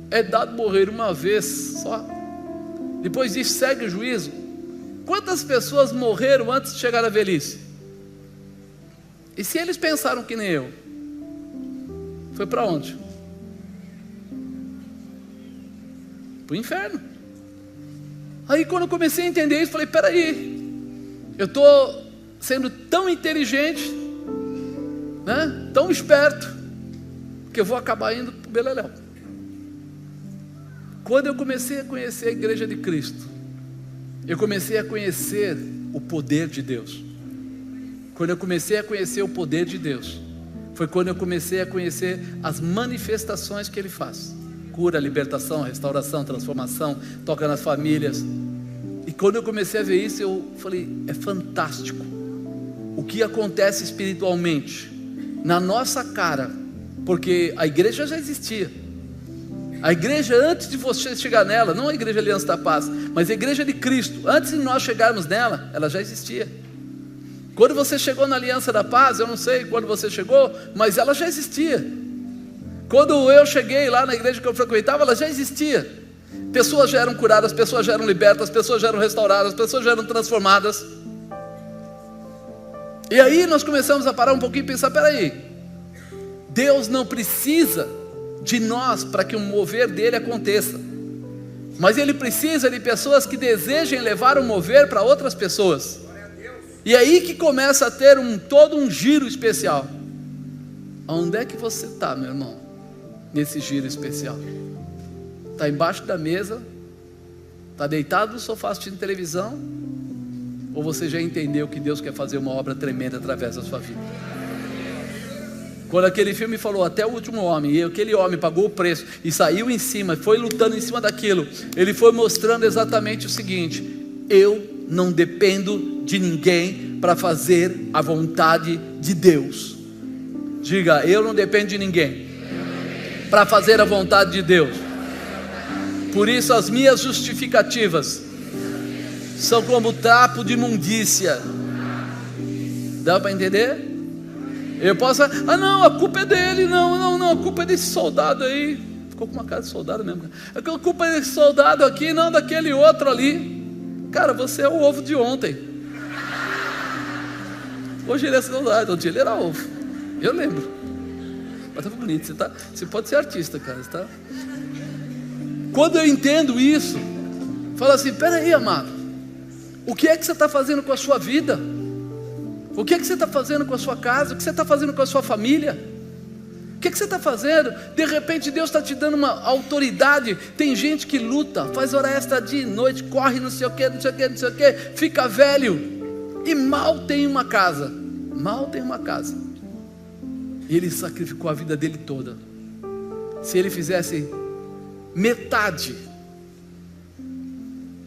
é dado morrer uma vez só, depois disso segue o juízo, quantas pessoas morreram antes de chegar à velhice? E se eles pensaram que nem eu, foi para onde? Para o inferno. Aí quando eu comecei a entender isso, falei, peraí, eu estou sendo tão inteligente, né? Tão esperto, que eu vou acabar indo para o beleléu. Quando eu comecei a conhecer a igreja de Cristo, eu comecei a conhecer o poder de Deus. Quando eu comecei a conhecer o poder de Deus, foi quando eu comecei a conhecer as manifestações que Ele faz. Cura, libertação, restauração, transformação, toca nas famílias. E quando eu comecei a ver isso, eu falei, é fantástico o que acontece espiritualmente na nossa cara, porque a igreja já existia. A igreja, antes de você chegar nela, não a igreja Aliança da Paz, mas a igreja de Cristo, antes de nós chegarmos nela, ela já existia. Quando você chegou na Aliança da Paz, eu não sei quando você chegou, mas ela já existia. Quando eu cheguei lá na igreja que eu frequentava, ela já existia. Pessoas já eram curadas, pessoas já eram libertas, pessoas já eram restauradas, pessoas já eram transformadas. E aí nós começamos a parar um pouquinho e pensar, peraí, Deus não precisa de nós para que o mover dele aconteça, mas Ele precisa de pessoas que desejem levar o mover para outras pessoas. E aí que começa a ter todo um giro especial. Onde é que você está, meu irmão, nesse giro especial? Está embaixo da mesa? Está deitado no sofá assistindo televisão? Ou você já entendeu que Deus quer fazer uma obra tremenda através da sua vida? Quando aquele filme falou até o último homem, e aquele homem pagou o preço e saiu em cima, foi lutando em cima daquilo, ele foi mostrando exatamente o seguinte: eu não dependo de ninguém para fazer a vontade de Deus. Diga, eu não dependo de ninguém para fazer a vontade de Deus. Por isso as minhas justificativas são como trapo de imundícia. Dá para entender? Eu posso, não, a culpa é dele, não, a culpa é desse soldado aí. Ficou com uma cara de soldado mesmo. A culpa é desse soldado aqui, não daquele outro ali. Cara, você é o ovo de ontem. Hoje ele é soldado, outro dia ele era ovo. Eu lembro. Mas tá bonito, você pode ser artista, cara. Você tá... Quando eu entendo isso, falo assim, peraí, amado, o que é que você está fazendo com a sua vida? O que é que você está fazendo com a sua casa? O que você está fazendo com a sua família? O que é que você está fazendo? De repente Deus está te dando uma autoridade. Tem gente que luta, faz hora extra dia e noite, corre não sei o que, não sei o que, não sei o que, fica velho e mal tem uma casa. Mal tem uma casa. E ele sacrificou a vida dele toda. Se ele fizesse metade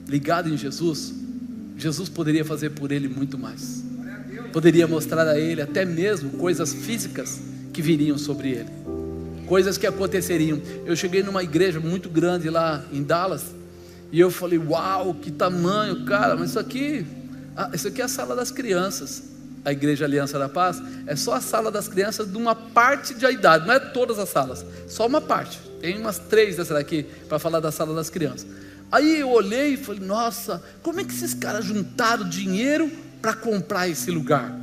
ligado em Jesus, Jesus poderia fazer por ele muito mais. Poderia mostrar a ele até mesmo coisas físicas que viriam sobre ele, coisas que aconteceriam. Eu cheguei numa igreja muito grande lá em Dallas, e eu falei, uau, que tamanho, cara, mas isso aqui é a sala das crianças. A igreja Aliança da Paz é só a sala das crianças de uma parte da idade, não é todas as salas, só uma parte. Tem umas 3 dessas daqui para falar da sala das crianças. Aí eu olhei e falei, nossa, como é que esses caras juntaram dinheiro para comprar esse lugar?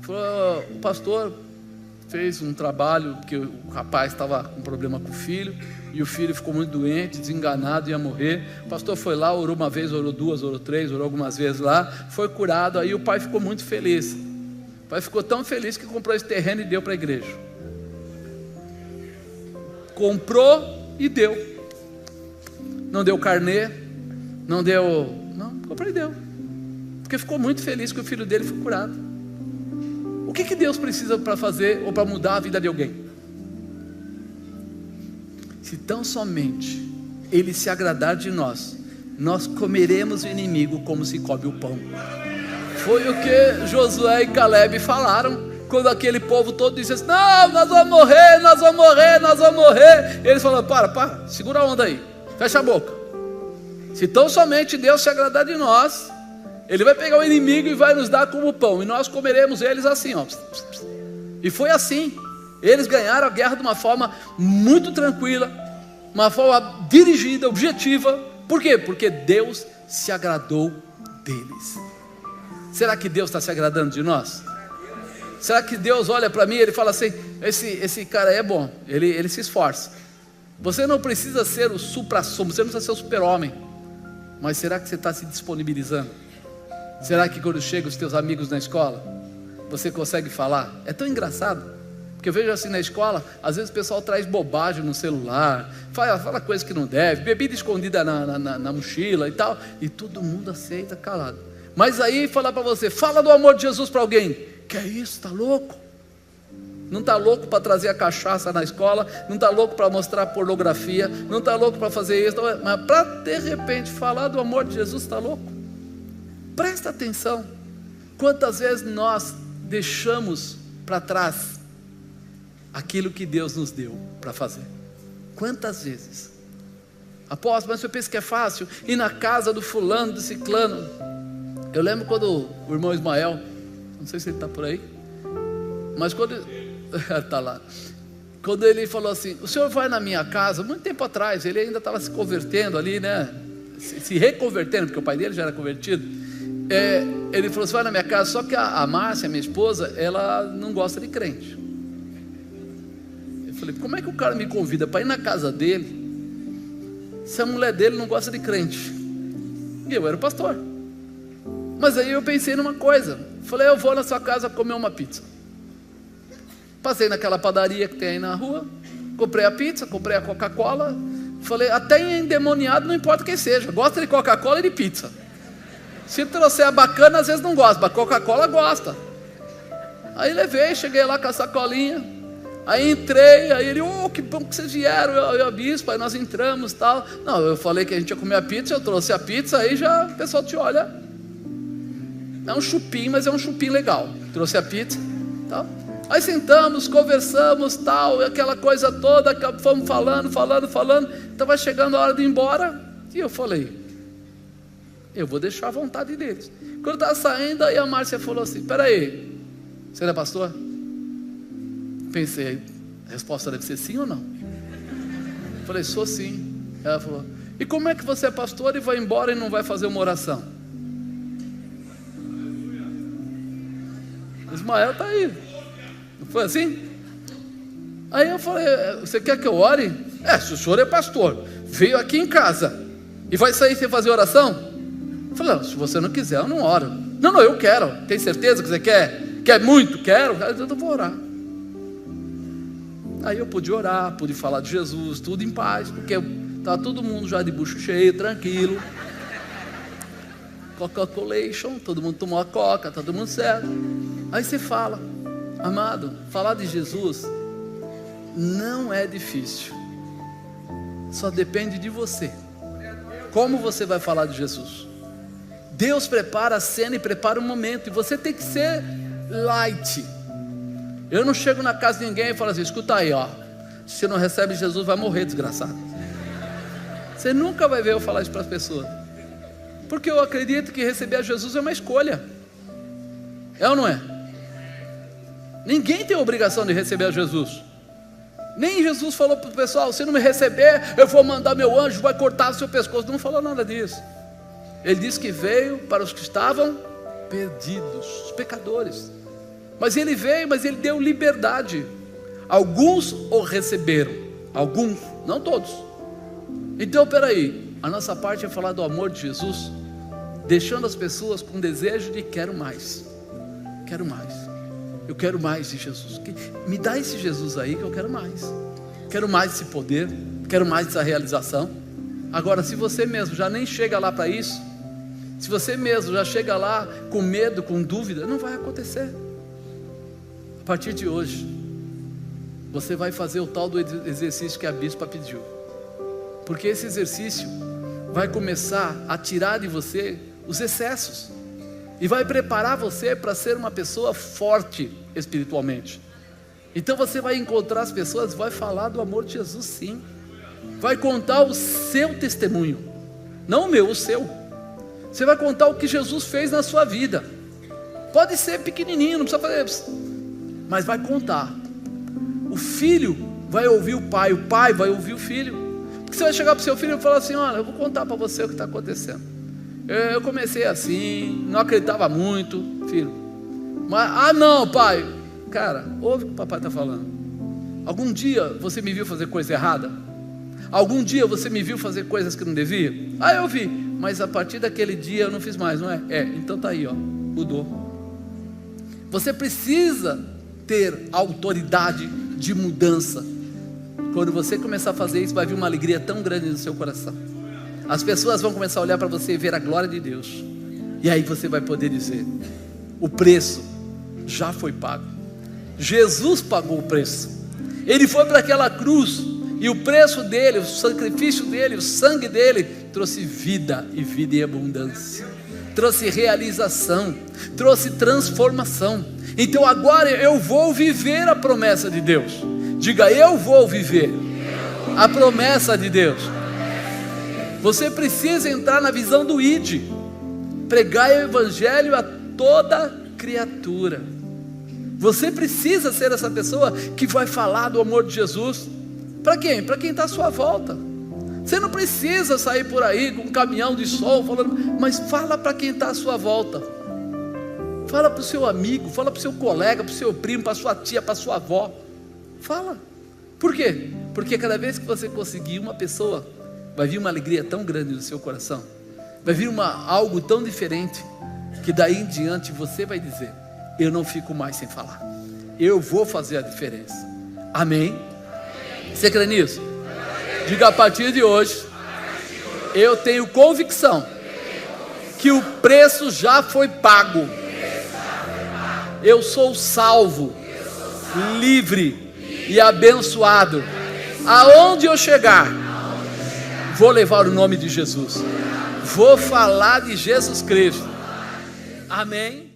Falou, o pastor fez um trabalho, porque o rapaz estava com problema com o filho, e o filho ficou muito doente, desenganado, ia morrer. O pastor foi lá, orou uma vez, orou 2, orou 3, orou algumas vezes lá, foi curado. Aí o pai ficou muito feliz. O pai ficou tão feliz que comprou esse terreno e deu para a igreja. Comprou e deu. Não deu carnê, não, comprou e deu. Porque ficou muito feliz que o filho dele foi curado. O que Deus precisa para fazer ou para mudar a vida de alguém? Se tão somente Ele se agradar de nós, nós comeremos o inimigo como se come o pão. Foi o que Josué e Caleb falaram, quando aquele povo todo disse assim, não, nós vamos morrer, nós vamos morrer, nós vamos morrer. Eles falaram, para, segura a onda aí, fecha a boca. Se tão somente Deus se agradar de nós, Ele vai pegar o inimigo e vai nos dar como pão, e nós comeremos eles assim, ó. E foi assim. Eles ganharam a guerra de uma forma muito tranquila, uma forma dirigida, objetiva. Por quê? Porque Deus se agradou deles. Será que Deus está se agradando de nós? Será que Deus olha para mim e Ele fala assim: esse cara é bom, ele se esforça. Você não precisa ser o supra-sumo, você não precisa ser o super-homem, mas será que você está se disponibilizando? Será que quando chegam os teus amigos na escola, você consegue falar? É tão engraçado, porque eu vejo assim na escola, às vezes o pessoal traz bobagem no celular, fala coisa que não deve, bebida escondida na mochila e tal, e todo mundo aceita calado. Mas aí falar para você, fala do amor de Jesus para alguém, que é isso, está louco? Não está louco para trazer a cachaça na escola, não está louco para mostrar pornografia, não está louco para fazer isso, mas para de repente falar do amor de Jesus, está louco? Presta atenção, quantas vezes nós deixamos para trás aquilo que Deus nos deu para fazer? Quantas vezes? Apóstolo, mas eu penso que é fácil ir na casa do fulano, do ciclano. Eu lembro quando o irmão Ismael, não sei se ele está por aí, mas quando está lá, quando ele falou assim: o senhor vai na minha casa, muito tempo atrás, ele ainda estava se convertendo ali, né? Se reconvertendo, porque o pai dele já era convertido. Ele falou: você vai na minha casa, só que a Márcia, minha esposa, ela não gosta de crente. Eu falei: como é que o cara me convida para ir na casa dele, se a mulher dele não gosta de crente? E eu era o pastor. Mas aí eu pensei numa coisa, falei: eu vou na sua casa comer uma pizza. Passei naquela padaria que tem aí na rua, comprei a pizza, comprei a Coca-Cola, falei: até endemoniado, não importa quem seja, gosta de Coca-Cola e de pizza. Se trouxer a bacana, às vezes não gosta, mas Coca-Cola gosta. Aí levei, cheguei lá com a sacolinha, aí entrei, aí ele: que bom que vocês vieram, eu e a bispa, aí nós entramos e tal. Não, eu falei que a gente ia comer a pizza, eu trouxe a pizza, aí já o pessoal te olha. É um chupim, mas é um chupim legal. Trouxe a pizza, tal. Aí sentamos, conversamos, tal, aquela coisa toda, fomos falando. Estava chegando a hora de ir embora, e eu falei: eu vou deixar a vontade deles. Quando estava saindo, aí a Márcia falou assim: peraí, você não é pastor? Pensei, a resposta deve ser sim ou não? Falei: sou sim. Ela falou: e como é que você é pastor e vai embora e não vai fazer uma oração? Ismael está aí. Não foi assim? Aí eu falei: você quer que eu ore? Se o senhor é pastor, veio aqui em casa e vai sair sem fazer oração? Eu falei: não, se você não quiser, eu não oro. Não, eu quero. Tem certeza que você quer? Quer muito? Quero. Eu vou orar. Aí eu pude orar, pude falar de Jesus, tudo em paz, porque estava todo mundo já de bucho cheio, tranquilo. Coca-Colation, todo mundo tomou a coca, está todo mundo certo. Aí você fala: amado, falar de Jesus não é difícil, só depende de você. Como você vai falar de Jesus? Deus prepara a cena e prepara o momento, e você tem que ser light. Eu não chego na casa de ninguém e falo assim: escuta aí, ó, se você não recebe Jesus, vai morrer, desgraçado. Você nunca vai ver eu falar isso para as pessoas, porque eu acredito que receber a Jesus é uma escolha. É ou não é? Ninguém tem a obrigação de receber a Jesus. Nem Jesus falou para o pessoal: se não me receber, eu vou mandar meu anjo, vai cortar o seu pescoço. Não falou nada disso. Ele disse que veio para os que estavam perdidos, os pecadores. Mas ele veio, mas ele deu liberdade. Alguns o receberam, alguns, não todos. Então peraí, a nossa parte é falar do amor de Jesus, deixando as pessoas com desejo de quero mais. Quero mais. Eu quero mais de Jesus. Me dá esse Jesus aí que eu quero mais. Quero mais esse poder, quero mais essa realização. Agora, se você mesmo já nem chega lá para isso, se você mesmo já chega lá com medo, com dúvida, não vai acontecer. A partir de hoje, você vai fazer o tal do exercício que a bispa pediu, porque esse exercício vai começar a tirar de você os excessos e vai preparar você para ser uma pessoa forte espiritualmente. Então você vai encontrar as pessoas, vai falar do amor de Jesus, sim, vai contar o seu testemunho, não o meu, o seu. Você vai contar o que Jesus fez na sua vida. Pode ser pequenininho, não precisa fazer, mas vai contar. O filho vai ouvir o pai vai ouvir o filho. Porque você vai chegar para o seu filho e falar assim: olha, eu vou contar para você o que está acontecendo. Eu comecei assim, não acreditava muito, filho. Mas, não, pai. Cara, ouve o que o papai está falando. Algum dia você me viu fazer coisa errada? Algum dia você me viu fazer coisas que não devia? Eu vi, mas a partir daquele dia eu não fiz mais, não é? Então tá aí, mudou. Você precisa ter autoridade de mudança. Quando você começar a fazer isso, vai vir uma alegria tão grande no seu coração. As pessoas vão começar a olhar para você e ver a glória de Deus. E aí você vai poder dizer: o preço já foi pago. Jesus pagou o preço. Ele foi para aquela cruz, e o preço dele, o sacrifício dele, o sangue dele, trouxe vida, e vida em abundância, trouxe realização, trouxe transformação. Então agora eu vou viver a promessa de Deus. Diga: eu vou viver a promessa de Deus. Você precisa entrar na visão do ID, pregar o evangelho a toda criatura. Você precisa ser essa pessoa que vai falar do amor de Jesus. Para quem? Para quem está à sua volta. Você não precisa sair por aí com um caminhão de som falando, mas fala para quem está à sua volta. Fala para o seu amigo, fala para o seu colega, para o seu primo, para a sua tia, para a sua avó. Fala. Por quê? Porque cada vez que você conseguir uma pessoa, vai vir uma alegria tão grande no seu coração, vai vir algo tão diferente, que daí em diante você vai dizer: eu não fico mais sem falar, eu vou fazer a diferença. Amém? Você crê nisso? Diga: a partir de hoje, eu tenho convicção que o preço já foi pago. Eu sou salvo, livre e abençoado. Aonde eu chegar, vou levar o nome de Jesus, vou falar de Jesus Cristo. Amém?